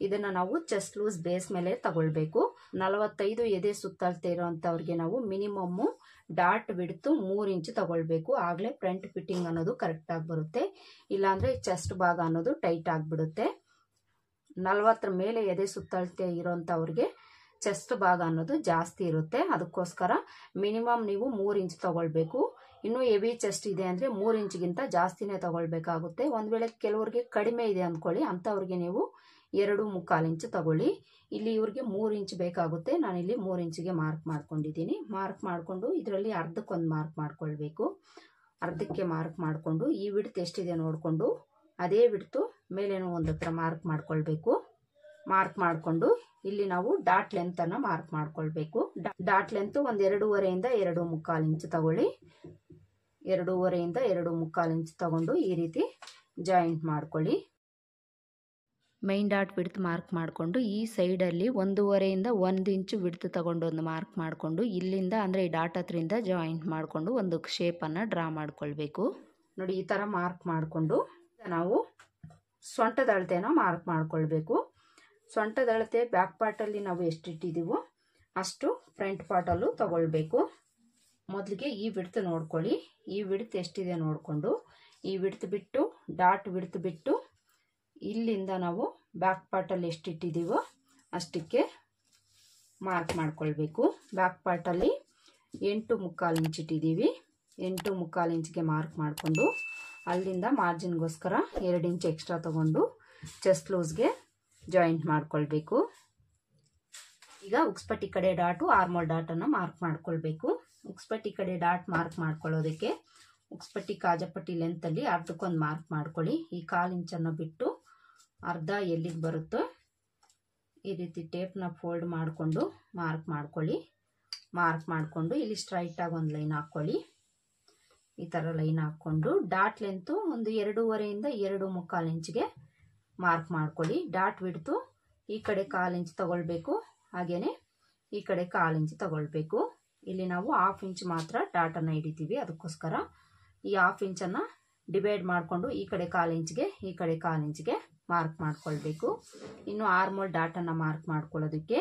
ಇದನ್ನು ನಾವು ಚೆಸ್ಟ್ ಲೂಸ್ ಬೇಸ್ ಮೇಲೆ ತಗೊಳ್ಬೇಕು. 45 ಎದೆ ಸುತ್ತಳ್ತಾ ಇರೋವಂಥವ್ರಿಗೆ ನಾವು ಮಿನಿಮಮ್ಮು ಡಾಟ್ ಬಿಡ್ತು 3 ಇಂಚು ತಗೊಳ್ಬೇಕು. ಆಗಲೇ ಫ್ರಂಟ್ ಫಿಟ್ಟಿಂಗ್ ಅನ್ನೋದು ಕರೆಕ್ಟಾಗಿ ಬರುತ್ತೆ, ಇಲ್ಲಾಂದರೆ ಚೆಸ್ಟ್ ಭಾಗ ಅನ್ನೋದು ಟೈಟ್ ಆಗಿಬಿಡುತ್ತೆ. 40ರ ಮೇಲೆ ಎದೆ ಸುತ್ತಳ್ತಾ ಇರೋವಂಥವ್ರಿಗೆ ಚೆಸ್ಟ್ ಭಾಗ ಅನ್ನೋದು ಜಾಸ್ತಿ ಇರುತ್ತೆ, ಅದಕ್ಕೋಸ್ಕರ ಮಿನಿಮಮ್ ನೀವು 3 ಇಂಚ್ ತಗೊಳ್ಬೇಕು. ಇನ್ನೂ ಹೆವಿ ಚೆಸ್ಟ್ ಇದೆ ಅಂದರೆ 3 ಇಂಚ್ಗಿಂತ ಜಾಸ್ತಿನೇ ತಗೊಳ್ಬೇಕಾಗುತ್ತೆ. ಒಂದು ವೇಳೆ ಕೆಲವ್ರಿಗೆ ಕಡಿಮೆ ಇದೆ ಅಂದ್ಕೊಳ್ಳಿ, ಅಂಥವ್ರಿಗೆ ನೀವು 2.25 ಇಂಚ್ ತಗೊಳ್ಳಿ. ಇಲ್ಲಿ ಇವ್ರಿಗೆ 3 ಇಂಚ್ ಬೇಕಾಗುತ್ತೆ. ನಾನಿಲ್ಲಿ 3 ಇಂಚಿಗೆ ಮಾರ್ಕ್ ಮಾಡ್ಕೊಂಡಿದ್ದೀನಿ. ಮಾರ್ಕ್ ಮಾಡಿಕೊಂಡು ಇದರಲ್ಲಿ ಅರ್ಧಕ್ಕೊಂದು ಮಾರ್ಕ್ ಮಾಡ್ಕೊಳ್ಬೇಕು. ಅರ್ಧಕ್ಕೆ ಮಾರ್ಕ್ ಮಾಡಿಕೊಂಡು ಈ ವಿಡ್ತ್ ಎಷ್ಟಿದೆ ನೋಡಿಕೊಂಡು ಅದೇ ವಿಡ್ತು ಮೇಲೇನೋ ಒಂದು ಹತ್ರ ಮಾರ್ಕ್ ಮಾಡ್ಕೊಳ್ಬೇಕು. ಮಾರ್ಕ್ ಮಾಡಿಕೊಂಡು ಇಲ್ಲಿ ನಾವು ಡಾಟ್ ಲೆಂತ್ ಅನ್ನ ಮಾರ್ಕ್ ಮಾಡ್ಕೊಳ್ಬೇಕು. ಡಾಟ್ ಲೆಂತ್ ಒಂದು 2.5 ಇಂದ 2.25 ಇಂಚ್ ತಗೊಳ್ಳಿ. 2.5 ಇಂದ 2.25 ಇಂಚ್ ತಗೊಂಡು ಈ ರೀತಿ ಜಾಯಿಂಟ್ ಮಾಡ್ಕೊಳ್ಳಿ. ಮೈನ್ ಡಾಟ್ ವಿಡ್ತ್ ಮಾರ್ಕ್ ಮಾಡಿಕೊಂಡು ಈ ಸೈಡಲ್ಲಿ 1.5 ಇಂದ 1 ಇಂಚು ವಿಡ್ತ್ ತಗೊಂಡು ಒಂದು ಮಾರ್ಕ್ ಮಾಡಿಕೊಂಡು ಇಲ್ಲಿಂದ ಅಂದರೆ ಈ ಡಾಟ್ ಹತ್ರಿಂದ ಜಾಯಿಂಟ್ ಮಾಡಿಕೊಂಡು ಒಂದು ಶೇಪನ್ನು ಡ್ರಾ ಮಾಡ್ಕೊಳ್ಬೇಕು. ನೋಡಿ ಈ ಥರ ಮಾರ್ಕ್ ಮಾಡಿಕೊಂಡು ನಾವು ಸೊಂಟದ ಅಳತೆನ ಮಾರ್ಕ್ ಮಾಡ್ಕೊಳ್ಬೇಕು. ಸೊಂಟದ ಅಳತೆ ಬ್ಯಾಕ್ ಪಾರ್ಟಲ್ಲಿ ನಾವು ಎಷ್ಟಿಟ್ಟಿದ್ದೀವೋ ಅಷ್ಟು ಫ್ರಂಟ್ ಪಾರ್ಟಲ್ಲೂ ತಗೊಳ್ಬೇಕು. ಮೊದಲಿಗೆ ಈ ವಿಡ್ತ್ ನೋಡ್ಕೊಳ್ಳಿ. ಈ ವಿಡ್ತ್ ಎಷ್ಟಿದೆ ನೋಡಿಕೊಂಡು ಈ ವಿಡ್ತ್ ಬಿಟ್ಟು ಡಾಟ್ ವಿಡ್ತ್ ಬಿಟ್ಟು ಇಲ್ಲಿಂದ ನಾವು ಬ್ಯಾಕ್ ಪಾರ್ಟಲ್ಲಿ ಎಷ್ಟಿಟ್ಟಿದ್ದೀವೋ ಅಷ್ಟಕ್ಕೆ ಮಾರ್ಕ್ ಮಾಡ್ಕೊಳ್ಬೇಕು. ಬ್ಯಾಕ್ ಪಾರ್ಟಲ್ಲಿ 8.25 ಇಂಚ್ ಇಟ್ಟಿದ್ದೀವಿ. 8.25 ಇಂಚ್ಗೆ ಮಾರ್ಕ್ ಮಾಡಿಕೊಂಡು ಅಲ್ಲಿಂದ ಮಾರ್ಜಿನ್ಗೋಸ್ಕರ 2 ಇಂಚ್ ಎಕ್ಸ್ಟ್ರಾ ತಗೊಂಡು ಚೆಸ್ಟ್ ಲೂಸ್ಗೆ ಜಾಯಿಂಟ್ ಮಾಡ್ಕೊಳ್ಬೇಕು. ಈಗ ಉಕ್ಸ್ಪಟ್ಟಿ ಕಡೆ ಡಾಟು ಆರ್ಮೋಲ್ ಡಾಟನ್ನು ಮಾರ್ಕ್ ಮಾಡ್ಕೊಳ್ಬೇಕು. ಉಕ್ಸ್ಪಟ್ಟಿ ಕಡೆ ಡಾಟ್ ಮಾರ್ಕ್ ಮಾಡ್ಕೊಳ್ಳೋದಕ್ಕೆ ಉಕ್ಸ್ಪಟ್ಟಿ ಕಾಜಪಟ್ಟಿ ಲೆಂತಲ್ಲಿ ಅರ್ಧಕ್ಕೊಂದು ಮಾರ್ಕ್ ಮಾಡ್ಕೊಳ್ಳಿ. ಈ 1/4 ಇಂಚನ್ನು ಬಿಟ್ಟು ಅರ್ಧ ಎಲ್ಲಿಗೆ ಬರುತ್ತೋ ಈ ರೀತಿ ಟೇಪ್ನ ಫೋಲ್ಡ್ ಮಾಡಿಕೊಂಡು ಮಾರ್ಕ್ ಮಾಡ್ಕೊಳ್ಳಿ. ಮಾರ್ಕ್ ಮಾಡಿಕೊಂಡು ಇಲ್ಲಿ ಸ್ಟ್ರೈಟಾಗಿ ಒಂದು ಲೈನ್ ಹಾಕ್ಕೊಳ್ಳಿ. ಈ ಥರ ಲೈನ್ ಹಾಕ್ಕೊಂಡು ಡಾಟ್ ಲೆಂತು ಒಂದು 2.5 ಇಂದ 2.25 ಇಂಚ್ಗೆ ಮಾರ್ಕ್ ಮಾಡ್ಕೊಳ್ಳಿ. ಡಾಟ್ ವಿಡ್ತು ಈ ಕಡೆ 1/4 ಇಂಚ್ ತಗೊಳ್ಬೇಕು, ಹಾಗೇನೆ ಈ ಕಡೆ 1/4 ಇಂಚ್ ತಗೊಳ್ಬೇಕು. ಇಲ್ಲಿ ನಾವು 1/2 ಇಂಚ್ ಮಾತ್ರ ಡಾಟನ್ನು ಹಿಡಿತೀವಿ, ಅದಕ್ಕೋಸ್ಕರ ಈ 1/2 ಇಂಚನ್ನು ಡಿವೈಡ್ ಮಾಡಿಕೊಂಡು ಈ ಕಡೆ 1/4 ಇಂಚ್ಗೆ ಈ ಕಡೆ 1/4 ಇಂಚ್ಗೆ ಮಾರ್ಕ್ ಮಾಡ್ಕೊಳ್ಬೇಕು. ಇನ್ನು ಆರ್ಮೋಲ್ ಡಾಟನ್ನು ಮಾರ್ಕ್ ಮಾಡ್ಕೊಳ್ಳೋದಕ್ಕೆ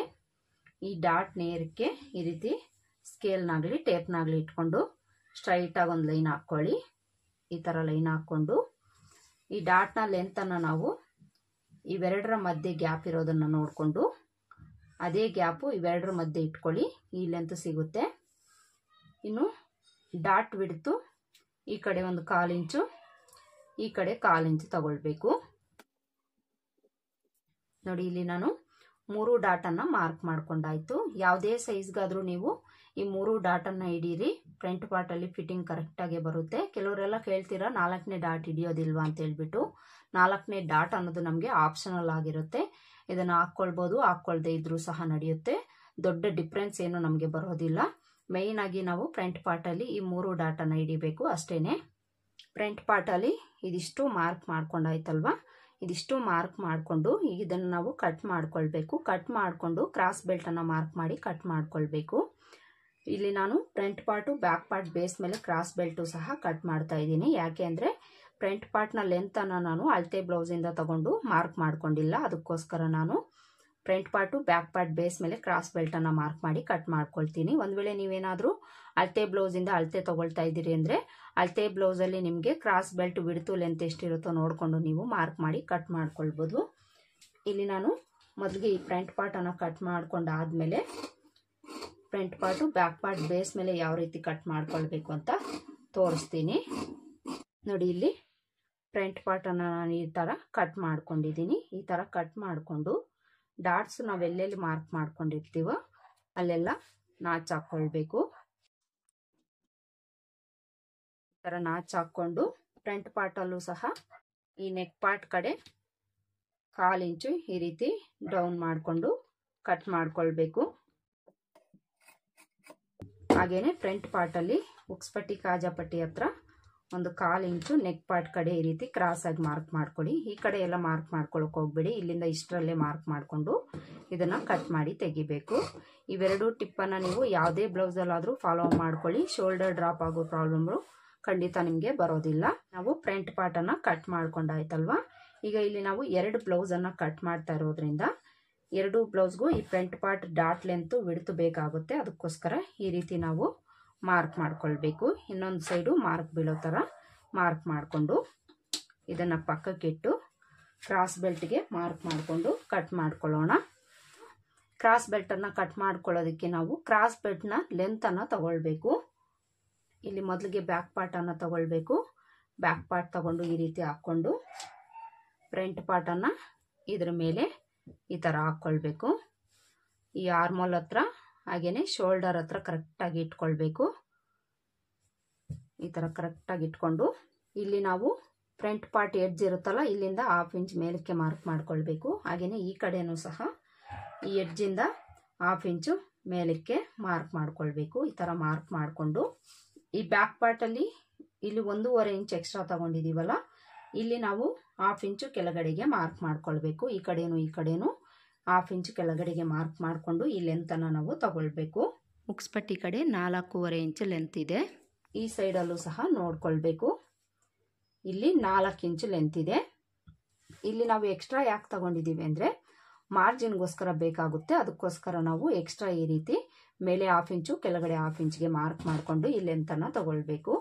ಈ ಡಾಟ್ ನೇರಕ್ಕೆ ಈ ರೀತಿ ಸ್ಕೇಲ್ನಾಗಲಿ ಟೇಪ್ನಾಗಲಿ ಇಟ್ಕೊಂಡು ಸ್ಟ್ರೈಟಾಗಿ ಒಂದು ಲೈನ್ ಹಾಕ್ಕೊಳ್ಳಿ. ಈ ಥರ ಲೈನ್ ಹಾಕ್ಕೊಂಡು ಈ ಡಾಟ್ನ ಲೆಂತನ್ನು ನಾವು ಇವೆರಡರ ಮಧ್ಯೆ ಗ್ಯಾಪ್ ಇರೋದನ್ನು ನೋಡಿಕೊಂಡು ಅದೇ ಗ್ಯಾಪು ಇವೆರಡರ ಮಧ್ಯೆ ಇಟ್ಕೊಳ್ಳಿ. ಈ ಲೆಂತ್ ಸಿಗುತ್ತೆ. ಇನ್ನು ಡಾಟ್ ವಿಡ್ತು ಈ ಕಡೆ ಒಂದು 1/4 ಇಂಚು ಈ ಕಡೆ 1/4 ಇಂಚು ತಗೊಳ್ಬೇಕು. ನೋಡಿ ಇಲ್ಲಿ ನಾನು 3 ಡಾಟನ್ನು ಮಾರ್ಕ್ ಮಾಡ್ಕೊಂಡಾಯ್ತು. ಯಾವುದೇ ಸೈಜ್ಗಾದರೂ ನೀವು ಈ 3 ಡಾಟನ್ನು ಹಿಡೀರಿ, ಫ್ರಂಟ್ ಪಾರ್ಟಲ್ಲಿ ಫಿಟ್ಟಿಂಗ್ ಕರೆಕ್ಟಾಗಿ ಬರುತ್ತೆ. ಕೆಲವರೆಲ್ಲ ಕೇಳ್ತೀರಾ 4ನೇ ಡಾಟ್ ಹಿಡಿಯೋದಿಲ್ವಾ ಅಂತ ಹೇಳ್ಬಿಟ್ಟು. 4ನೇ ಡಾಟ್ ಅನ್ನೋದು ನಮಗೆ ಆಪ್ಷನಲ್ ಆಗಿರುತ್ತೆ. ಇದನ್ನು ಹಾಕ್ಕೊಳ್ಬೋದು, ಹಾಕ್ಕೊಳ್ದೇ ಇದ್ರೂ ಸಹ ನಡೆಯುತ್ತೆ. ದೊಡ್ಡ ಡಿಫ್ರೆನ್ಸ್ ಏನು ನಮಗೆ ಬರೋದಿಲ್ಲ. ಮೇಯ್ನ್ ಆಗಿ ನಾವು ಫ್ರಂಟ್ ಪಾರ್ಟಲ್ಲಿ ಈ 3 ಡಾಟನ್ನು ಹಿಡಿಬೇಕು ಅಷ್ಟೇನೆ. ಫ್ರಂಟ್ ಪಾರ್ಟಲ್ಲಿ ಇದಿಷ್ಟು ಮಾರ್ಕ್ ಮಾಡ್ಕೊಂಡಾಯ್ತಲ್ವಾ, ಇದಿಷ್ಟು ಮಾರ್ಕ್ ಮಾಡಿಕೊಂಡು ಈಗ ಇದನ್ನು ನಾವು ಕಟ್ ಮಾಡ್ಕೊಳ್ಬೇಕು. ಕಟ್ ಮಾಡಿಕೊಂಡು ಕ್ರಾಸ್ ಬೆಲ್ಟನ್ನು ಮಾರ್ಕ್ ಮಾಡಿ ಕಟ್ ಮಾಡ್ಕೊಳ್ಬೇಕು. ಇಲ್ಲಿ ನಾನು front part back part base ಮೇಲೆ ಕ್ರಾಸ್ ಬೆಲ್ಟು ಸಹ ಕಟ್ ಮಾಡ್ತಾ ಇದ್ದೀನಿ. ಯಾಕೆ ಅಂದರೆ ಫ್ರಂಟ್ ಪಾರ್ಟ್ನ ಲೆಂತನ್ನು ನಾನು ಅಳತೆ ಬ್ಲೌಸಿಂದ ತಗೊಂಡು ಮಾರ್ಕ್ ಮಾಡ್ಕೊಂಡಿಲ್ಲ, ಅದಕ್ಕೋಸ್ಕರ ನಾನು front part back part base ಮೇಲೆ ಕ್ರಾಸ್ ಬೆಲ್ಟನ್ನು ಮಾರ್ಕ್ ಮಾಡಿ ಕಟ್ ಮಾಡ್ಕೊಳ್ತೀನಿ. ಒಂದು ವೇಳೆ ನೀವೇನಾದರೂ ಅಳತೆ ಬ್ಲೌಸಿಂದ ಅಳತೆ ತೊಗೊಳ್ತಾ ಇದ್ದೀರಿ ಅಂದರೆ ಅಳತೆ ಬ್ಲೌಸಲ್ಲಿ ನಿಮಗೆ ಕ್ರಾಸ್ ಬೆಲ್ಟ್ ವಿಡ್ತು ಲೆಂತ್ ಎಷ್ಟಿರುತ್ತೋ ನೋಡಿಕೊಂಡು ನೀವು ಮಾರ್ಕ್ ಮಾಡಿ ಕಟ್ ಮಾಡ್ಕೊಳ್ಬೋದು. ಇಲ್ಲಿ ನಾನು ಮೊದಲಿಗೆ ಈ ಫ್ರಂಟ್ ಪಾರ್ಟನ್ನು ಕಟ್ ಮಾಡ್ಕೊಂಡಾದಮೇಲೆ front part back part base ಮೇಲೆ ಯಾವ ರೀತಿ ಕಟ್ ಮಾಡ್ಕೊಳ್ಬೇಕು ಅಂತ ತೋರಿಸ್ತೀನಿ. ನೋಡಿ ಇಲ್ಲಿ ಫ್ರಂಟ್ ಪಾರ್ಟನ್ನು ನಾನು ಈ ಥರ ಕಟ್ ಮಾಡ್ಕೊಂಡಿದ್ದೀನಿ. ಈ ಥರ ಕಟ್ ಮಾಡಿಕೊಂಡು ಡಾಟ್ಸ್ ನಾವೆಲ್ಲೆಲ್ಲಿ ಮಾರ್ಕ್ ಮಾಡ್ಕೊಂಡಿರ್ತೀವೋ ಅಲ್ಲೆಲ್ಲ ನಾಚ್ ಹಾಕ್ಕೊಳ್ಬೇಕು. ಈ ಥರ ನಾಚ್ ಹಾಕ್ಕೊಂಡು ಫ್ರಂಟ್ ಪಾರ್ಟಲ್ಲೂ ಸಹ ಈ ನೆಕ್ ಪಾರ್ಟ್ ಕಡೆ 1/4 ಇಂಚು ಈ ರೀತಿ ಡೌನ್ ಮಾಡಿಕೊಂಡು ಕಟ್ ಮಾಡ್ಕೊಳ್ಬೇಕು. ಹಾಗೇನೆ ಫ್ರಂಟ್ ಪಾರ್ಟಲ್ಲಿ ಉಕ್ಸ್ಪಟ್ಟಿ ಕಾಜಾಪಟ್ಟಿ ಹತ್ರ ಒಂದು 1/4 ಇಂಚು ನೆಕ್ ಪಾರ್ಟ್ ಕಡೆ ಈ ರೀತಿ ಕ್ರಾಸ್ ಆಗಿ ಮಾರ್ಕ್ ಮಾಡ್ಕೊಳ್ಳಿ. ಈ ಕಡೆ ಎಲ್ಲ ಮಾರ್ಕ್ ಮಾಡ್ಕೊಳ್ಳೋಕೆ ಹೋಗ್ಬೇಡಿ, ಇಲ್ಲಿಂದ ಇಷ್ಟರಲ್ಲೇ ಮಾರ್ಕ್ ಮಾಡಿಕೊಂಡು ಇದನ್ನು ಕಟ್ ಮಾಡಿ ತೆಗಿಬೇಕು. ಇವೆರಡು ಟಿಪ್ಪನ್ನು ನೀವು ಯಾವುದೇ ಬ್ಲೌಸಲ್ಲಾದರೂ ಫಾಲೋ ಮಾಡ್ಕೊಳ್ಳಿ. ಶೋಲ್ಡರ್ ಡ್ರಾಪ್ ಆಗೋ ಪ್ರಾಬ್ಲಮ್ಗಳು ಖಂಡಿತ ನಿಮಗೆ ಬರೋದಿಲ್ಲ. ನಾವು ಫ್ರಂಟ್ ಪಾರ್ಟನ್ನು ಕಟ್ ಮಾಡ್ಕೊಂಡಾಯ್ತಲ್ವಾ, ಈಗ ಇಲ್ಲಿ ನಾವು 2 ಬ್ಲೌಸನ್ನು ಕಟ್ ಮಾಡ್ತಾ ಇರೋದ್ರಿಂದ 2 ಬ್ಲೌಸ್ಗೂ ಈ front part dot length width ಬೇಕಾಗುತ್ತೆ. ಅದಕ್ಕೋಸ್ಕರ ಈ ರೀತಿ ನಾವು ಮಾರ್ಕ್ ಮಾಡ್ಕೊಳ್ಬೇಕು. ಇನ್ನೊಂದು ಸೈಡು ಮಾರ್ಕ್ ಬೀಳೋ ಥರ ಮಾರ್ಕ್ ಮಾಡಿಕೊಂಡು ಇದನ್ನು ಪಕ್ಕಕ್ಕಿಟ್ಟು ಕ್ರಾಸ್ ಬೆಲ್ಟ್ಗೆ ಮಾರ್ಕ್ ಮಾಡಿಕೊಂಡು ಕಟ್ ಮಾಡ್ಕೊಳ್ಳೋಣ. ಕ್ರಾಸ್ ಬೆಲ್ಟನ್ನು ಕಟ್ ಮಾಡ್ಕೊಳ್ಳೋದಕ್ಕೆ ನಾವು ಕ್ರಾಸ್ ಬೆಲ್ಟ್ನ ಲೆಂತನ್ನು ತಗೊಳ್ಬೇಕು. ಇಲ್ಲಿ ಮೊದಲಿಗೆ ಬ್ಯಾಕ್ ಪಾರ್ಟನ್ನು ತಗೊಳ್ಬೇಕು. ಬ್ಯಾಕ್ ಪಾರ್ಟ್ ತಗೊಂಡು ಈ ರೀತಿ ಹಾಕ್ಕೊಂಡು ಫ್ರಂಟ್ ಪಾರ್ಟನ್ನು ಇದ್ರ ಮೇಲೆ ಈ ಥರ ಹಾಕ್ಕೊಳ್ಬೇಕು. ಈ ಆರ್ಮೋಲ್ ಹತ್ರ ಹಾಗೇನೆ ಶೋಲ್ಡರ್ ಹತ್ರ ಕರೆಕ್ಟಾಗಿ ಇಟ್ಕೊಳ್ಬೇಕು. ಈ ಥರ ಕರೆಕ್ಟಾಗಿ ಇಟ್ಕೊಂಡು ಇಲ್ಲಿ ನಾವು ಫ್ರಂಟ್ ಪಾರ್ಟ್ ಎಡ್ಜ್ ಇರುತ್ತಲ್ಲ ಇಲ್ಲಿಂದ 1/2 ಇಂಚ್ ಮೇಲಕ್ಕೆ ಮಾರ್ಕ್ ಮಾಡ್ಕೊಳ್ಬೇಕು. ಹಾಗೆಯೇ ಈ ಕಡೆನೂ ಸಹ ಈ ಎಡ್ಜಿಂದ 1/2 ಇಂಚು ಮೇಲಕ್ಕೆ ಮಾರ್ಕ್ ಮಾಡ್ಕೊಳ್ಬೇಕು. ಈ ಥರ ಮಾರ್ಕ್ ಮಾಡಿಕೊಂಡು ಈ ಬ್ಯಾಕ್ ಪಾರ್ಟಲ್ಲಿ ಇಲ್ಲಿ 1.5 ಇಂಚ್ ಎಕ್ಸ್ಟ್ರಾ ತಗೊಂಡಿದ್ದೀವಲ್ಲ, ಇಲ್ಲಿ ನಾವು 1/2 ಇಂಚು ಕೆಳಗಡೆಗೆ ಮಾರ್ಕ್ ಮಾಡ್ಕೊಳ್ಬೇಕು. ಈ ಕಡೆನೂ 1/2 ಇಂಚ್ ಕೆಳಗಡೆಗೆ ಮಾರ್ಕ್ ಮಾಡಿಕೊಂಡು ಈ ಲೆಂತನ್ನು ನಾವು ತಗೊಳ್ಬೇಕು. ಮುಕ್ಸ್ಪಟ್ಟಿ ಕಡೆ 4.5 ಇಂಚ್ ಲೆಂತ್ ಇದೆ. ಈ ಸೈಡಲ್ಲೂ ಸಹ ನೋಡ್ಕೊಳ್ಬೇಕು. ಇಲ್ಲಿ 4 ಇಂಚ್ ಲೆಂತ್ ಇದೆ. ಇಲ್ಲಿ ನಾವು ಎಕ್ಸ್ಟ್ರಾ ಯಾಕೆ ತಗೊಂಡಿದ್ದೀವಿ ಅಂದರೆ ಮಾರ್ಜಿನ್ಗೋಸ್ಕರ ಬೇಕಾಗುತ್ತೆ. ಅದಕ್ಕೋಸ್ಕರ ನಾವು ಎಕ್ಸ್ಟ್ರಾ ಈ ರೀತಿ ಮೇಲೆ 1/2 ಇಂಚು ಕೆಳಗಡೆ 1/2 ಇಂಚ್ಗೆ ಮಾರ್ಕ್ ಮಾಡಿಕೊಂಡು ಈ ಲೆಂತನ್ನು ತಗೊಳ್ಬೇಕು.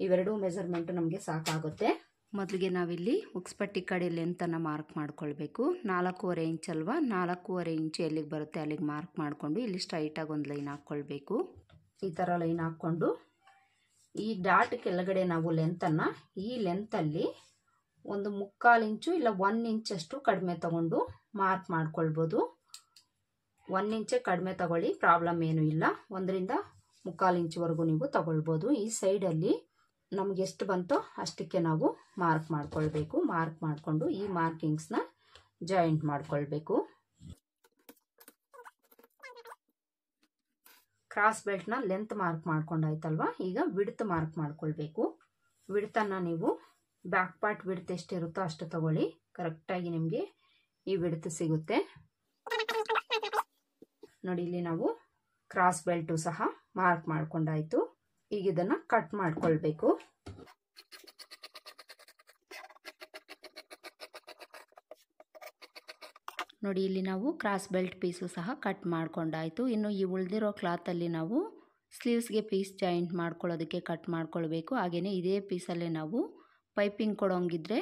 ಇವೆರಡೂ ಮೆಜರ್ಮೆಂಟು ನಮಗೆ ಸಾಕಾಗುತ್ತೆ. ಮೊದಲಿಗೆ ನಾವಿಲ್ಲಿ ಮುಕ್ಸ್ಪಟ್ಟಿ ಕಡೆ ಲೆಂತನ್ನು ಮಾರ್ಕ್ ಮಾಡ್ಕೊಳ್ಬೇಕು. 4.5 ಇಂಚ್ ಅಲ್ವಾ, 4.5 ಇಂಚು ಎಲ್ಲಿಗೆ ಬರುತ್ತೆ ಅಲ್ಲಿಗೆ ಮಾರ್ಕ್ ಮಾಡಿಕೊಂಡು ಇಲ್ಲಿ ಸ್ಟ್ರೈಟಾಗಿ ಒಂದು ಲೈನ್ ಹಾಕ್ಕೊಳ್ಬೇಕು. ಈ ಥರ ಲೈನ್ ಹಾಕ್ಕೊಂಡು ಈ ಡಾಟ್ ಕೆಳಗಡೆ ನಾವು ಲೆಂತನ್ನು ಈ ಲೆಂತಲ್ಲಿ 1/4 ಇಂಚು ಇಲ್ಲ 1 ಇಂಚಷ್ಟು ಕಡಿಮೆ ತಗೊಂಡು ಮಾರ್ಕ್ ಮಾಡ್ಕೊಳ್ಬೋದು. 1 ಇಂಚೇ ಕಡಿಮೆ ತಗೊಳ್ಳಿ, ಪ್ರಾಬ್ಲಮ್ ಏನೂ ಇಲ್ಲ. 1ರಿಂದ 1/4 ಇಂಚ್ವರೆಗೂ ನೀವು ತಗೊಳ್ಬೋದು. ಈ ಸೈಡಲ್ಲಿ ನಮ್ಗೆ ಎಷ್ಟು ಬಂತೋ ಅಷ್ಟಕ್ಕೆ ನಾವು ಮಾರ್ಕ್ ಮಾಡ್ಕೊಳ್ಬೇಕು. ಮಾರ್ಕ್ ಮಾಡಿಕೊಂಡು ಈ ಮಾರ್ಕಿಂಗ್ಸ್ನ ಜಾಯಿಂಟ್ ಮಾಡ್ಕೊಳ್ಬೇಕು. ಕ್ರಾಸ್ ಬೆಲ್ಟ್ನ ಲೆಂತ್ ಮಾರ್ಕ್ ಮಾಡ್ಕೊಂಡಾಯ್ತಲ್ವಾ, ಈಗ ವಿಡ್ತ್ ಮಾರ್ಕ್ ಮಾಡ್ಕೊಳ್ಬೇಕು. ವಿಡ್ತನ್ನು ನೀವು ಬ್ಯಾಕ್ ಪಾರ್ಟ್ ವಿಡ್ತ್ ಎಷ್ಟಿರುತ್ತೋ ಅಷ್ಟು ತಗೊಳ್ಳಿ. ಕರೆಕ್ಟಾಗಿ ನಿಮಗೆ ಈ ವಿಡ್ತ್ ಸಿಗುತ್ತೆ ನೋಡಿ. ಇಲ್ಲಿ ನಾವು ಕ್ರಾಸ್ ಬೆಲ್ಟು ಸಹ ಮಾರ್ಕ್ ಮಾಡ್ಕೊಂಡಾಯ್ತು. ಈಗ ಇದನ್ನು ಕಟ್ ಮಾಡ್ಕೊಳ್ಬೇಕು. ನೋಡಿ, ಇಲ್ಲಿ ನಾವು ಕ್ರಾಸ್ ಬೆಲ್ಟ್ ಪೀಸು ಸಹ ಕಟ್ ಮಾಡ್ಕೊಂಡಾಯಿತು. ಇನ್ನು ಈ ಉಳಿದಿರೋ ಕ್ಲಾತಲ್ಲಿ ನಾವು ಸ್ಲೀವ್ಸ್ಗೆ ಪೀಸ್ ಜಾಯಿಂಟ್ ಮಾಡ್ಕೊಳ್ಳೋದಕ್ಕೆ ಕಟ್ ಮಾಡ್ಕೊಳ್ಬೇಕು. ಹಾಗೆಯೇ ಇದೇ ಪೀಸಲ್ಲೇ ನಾವು ಪೈಪಿಂಗ್ ಕೊಡೋಂಗಿದ್ರೆ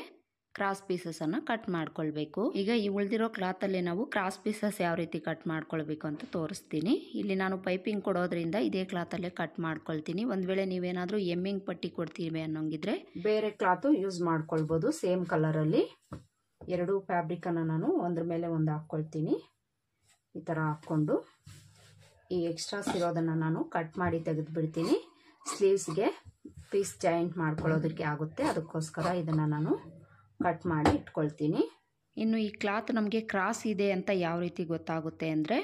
ಕ್ರಾಸ್ ಪೀಸಸನ್ನು ಕಟ್ ಮಾಡ್ಕೊಳ್ಬೇಕು. ಈಗ ಈ ಉಳಿದಿರೋ ಕ್ಲಾತಲ್ಲೇ ನಾವು ಕ್ರಾಸ್ ಪೀಸಸ್ ಯಾವ ರೀತಿ ಕಟ್ ಮಾಡ್ಕೊಳ್ಬೇಕು ಅಂತ ತೋರಿಸ್ತೀನಿ. ಇಲ್ಲಿ ನಾನು ಪೈಪಿಂಗ್ ಕೊಡೋದ್ರಿಂದ ಇದೇ ಕ್ಲಾತಲ್ಲೇ ಕಟ್ ಮಾಡ್ಕೊಳ್ತೀನಿ. ಒಂದು ವೇಳೆ ನೀವೇನಾದರೂ ಎಮ್ಮಿಂಗ್ ಪಟ್ಟಿ ಕೊಡ್ತೀವಿ ಅನ್ನೋಂಗಿದ್ರೆ ಬೇರೆ ಕ್ಲಾತು ಯೂಸ್ ಮಾಡ್ಕೊಳ್ಬೋದು. ಸೇಮ್ ಕಲರಲ್ಲಿ ಎರಡೂ ಫ್ಯಾಬ್ರಿಕನ್ನು ನಾನು ಒಂದ್ರ ಮೇಲೆ ಒಂದು ಹಾಕ್ಕೊಳ್ತೀನಿ. ಈ ಥರ ಹಾಕ್ಕೊಂಡು ಈ ಎಕ್ಸ್ಟ್ರಾಸ್ ಇರೋದನ್ನು ನಾನು ಕಟ್ ಮಾಡಿ ತೆಗೆದುಬಿಡ್ತೀನಿ. ಸ್ಲೀವ್ಸ್ಗೆ ಪೀಸ್ ಜಾಯಿಂಟ್ ಮಾಡ್ಕೊಳ್ಳೋದಕ್ಕೆ ಆಗುತ್ತೆ, ಅದಕ್ಕೋಸ್ಕರ ಇದನ್ನು ನಾನು ಕಟ್ ಮಾಡಿ ಇಟ್ಕೊಳ್ತೀನಿ. ಇನ್ನು ಈ ಕ್ಲಾತ್ ನಮಗೆ ಕ್ರಾಸ್ ಇದೆ ಅಂತ ಯಾವ ರೀತಿ ಗೊತ್ತಾಗುತ್ತೆ ಅಂದರೆ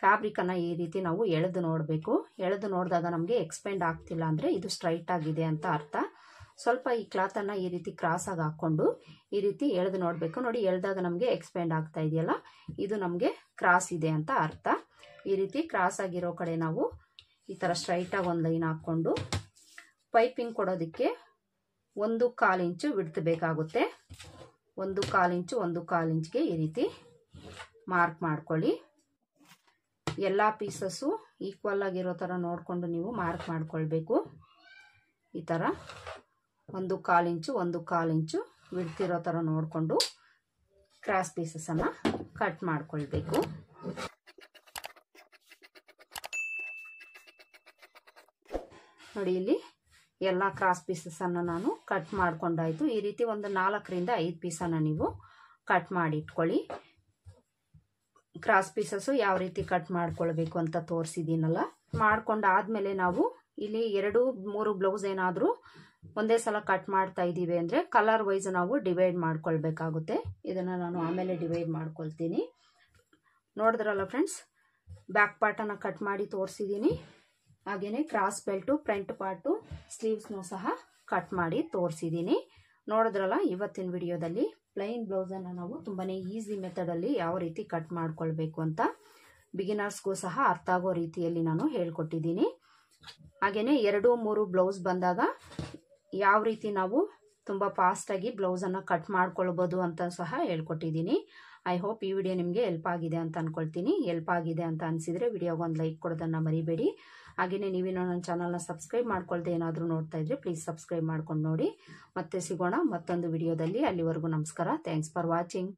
ಫ್ಯಾಬ್ರಿಕನ್ನು ಈ ರೀತಿ ನಾವು ಎಳೆದು ನೋಡಬೇಕು. ಎಳೆದು ನೋಡಿದಾಗ ನಮಗೆ ಎಕ್ಸ್ಪೆಂಡ್ ಆಗ್ತಿಲ್ಲ ಅಂದರೆ ಇದು ಸ್ಟ್ರೈಟ್ ಆಗಿದೆ ಅಂತ ಅರ್ಥ. ಸ್ವಲ್ಪ ಈ ಕ್ಲಾತನ್ನು ಈ ರೀತಿ ಕ್ರಾಸಾಗಿ ಹಾಕ್ಕೊಂಡು ಈ ರೀತಿ ಎಳೆದು ನೋಡಬೇಕು. ನೋಡಿ, ಎಳೆದಾಗ ನಮಗೆ ಎಕ್ಸ್ಪೆಂಡ್ ಆಗ್ತಾ ಇದೆಯಲ್ಲ, ಇದು ನಮಗೆ ಕ್ರಾಸ್ ಇದೆ ಅಂತ ಅರ್ಥ. ಈ ರೀತಿ ಕ್ರಾಸ್ ಆಗಿರೋ ಕಡೆ ನಾವು ಈ ಥರ ಸ್ಟ್ರೈಟಾಗಿ ಒಂದು ಲೈನ್ ಹಾಕ್ಕೊಂಡು ಪೈಪಿಂಗ್ ಕೊಡೋದಕ್ಕೆ 1/4 ಇಂಚು ವಿಡ್ತ್ ಬೇಕಾಗುತ್ತೆ. 1/4 ಇಂಚ್ಗೆ ಈ ರೀತಿ ಮಾರ್ಕ್ ಮಾಡ್ಕೊಳ್ಳಿ. ಎಲ್ಲ ಪೀಸಸ್ಸು ಈಕ್ವಲ್ ಆಗಿರೋ ಥರ ನೋಡಿಕೊಂಡು ನೀವು ಮಾರ್ಕ್ ಮಾಡ್ಕೊಳ್ಬೇಕು. ಈ ಥರ 1/4 ಇಂಚು ವಿಡ್ತ್ ಇರೋ ಥರ ನೋಡಿಕೊಂಡು ಕ್ರಾಸ್ ಪೀಸಸನ್ನು ಕಟ್ ಮಾಡ್ಕೊಳ್ಬೇಕು. ನೋಡಿ, ಇಲ್ಲಿ ಎಲ್ಲ ಕ್ರಾಸ್ ಪೀಸಸನ್ನು ನಾನು ಕಟ್ ಮಾಡ್ಕೊಂಡಾಯಿತು. ಈ ರೀತಿ ಒಂದು 4ರಿಂದ 5 ಪೀಸನ್ನು ನೀವು ಕಟ್ ಮಾಡಿ ಇಟ್ಕೊಳ್ಳಿ. ಕ್ರಾಸ್ ಪೀಸಸ್ಸು ಯಾವ ರೀತಿ ಕಟ್ ಮಾಡ್ಕೊಳ್ಬೇಕು ಅಂತ ತೋರಿಸಿದ್ದೀನಲ್ಲ. ಮಾಡ್ಕೊಂಡಾದ್ಮೇಲೆ ನಾವು ಇಲ್ಲಿ 2-3 ಬ್ಲೌಸ್ ಏನಾದರೂ ಒಂದೇ ಸಲ ಕಟ್ ಮಾಡ್ತಾ ಇದ್ದೀವಿ ಅಂದರೆ ಕಲರ್ ವೈಸ್ ನಾವು ಡಿವೈಡ್ ಮಾಡ್ಕೊಳ್ಬೇಕಾಗುತ್ತೆ. ಇದನ್ನು ನಾನು ಆಮೇಲೆ ಡಿವೈಡ್ ಮಾಡ್ಕೊಳ್ತೀನಿ. ನೋಡಿದ್ರಲ್ಲ ಫ್ರೆಂಡ್ಸ್, ಬ್ಯಾಕ್ ಪಾರ್ಟನ್ನು ಕಟ್ ಮಾಡಿ ತೋರಿಸಿದ್ದೀನಿ. ಹಾಗೆಯೇ ಕ್ರಾಸ್ ಬೆಲ್ಟು, ಫ್ರಂಟ್ ಪಾರ್ಟು, ಸ್ಲೀವ್ಸ್ನೂ ಸಹ ಕಟ್ ಮಾಡಿ ತೋರಿಸಿದ್ದೀನಿ. ನೋಡಿದ್ರಲ್ಲ, ಇವತ್ತಿನ ವಿಡಿಯೋದಲ್ಲಿ ಪ್ಲೈನ್ ಬ್ಲೌಸನ್ನು ನಾವು ತುಂಬಾ ಈಸಿ ಮೆಥಡಲ್ಲಿ ಯಾವ ರೀತಿ ಕಟ್ ಮಾಡ್ಕೊಳ್ಬೇಕು ಅಂತ ಬಿಗಿನರ್ಸ್ಗೂ ಸಹ ಅರ್ಥ ಆಗೋ ರೀತಿಯಲ್ಲಿ ನಾನು ಹೇಳ್ಕೊಟ್ಟಿದ್ದೀನಿ. ಹಾಗೆಯೇ 2-3 ಬ್ಲೌಸ್ ಬಂದಾಗ ಯಾವ ರೀತಿ ನಾವು ತುಂಬ ಫಾಸ್ಟಾಗಿ ಬ್ಲೌಸನ್ನು ಕಟ್ ಮಾಡ್ಕೊಳ್ಬೋದು ಅಂತ ಸಹ ಹೇಳ್ಕೊಟ್ಟಿದ್ದೀನಿ. ಐ ಹೋಪ್ ಈ ವಿಡಿಯೋ ನಿಮಗೆ ಹೆಲ್ಪ್ ಆಗಿದೆ ಅಂತ ಅಂದ್ಕೊಳ್ತೀನಿ. ಹೆಲ್ಪ್ ಆಗಿದೆ ಅಂತ ಅನಿಸಿದರೆ ವಿಡಿಯೋಗೊಂದು ಲೈಕ್ ಕೊಡೋದನ್ನು ಮರಿಬೇಡಿ. ಹಾಗೆಯೇ ನೀವೇನೋ ನನ್ನ ಚಾನಲ್ನ ಸಬ್ಸ್ಕ್ರೈಬ್ ಮಾಡ್ಕೊಳ್ದೆ ಏನಾದರೂ ನೋಡ್ತಾ ಇದ್ರೆ ಪ್ಲೀಸ್ ಸಬ್ಸ್ಕ್ರೈಬ್ ಮಾಡ್ಕೊಂಡು ನೋಡಿ. ಮತ್ತೆ ಸಿಗೋಣ ಮತ್ತೊಂದು ವಿಡಿಯೋದಲ್ಲಿ. ಅಲ್ಲಿವರೆಗೂ ನಮಸ್ಕಾರ. Thanks for watching.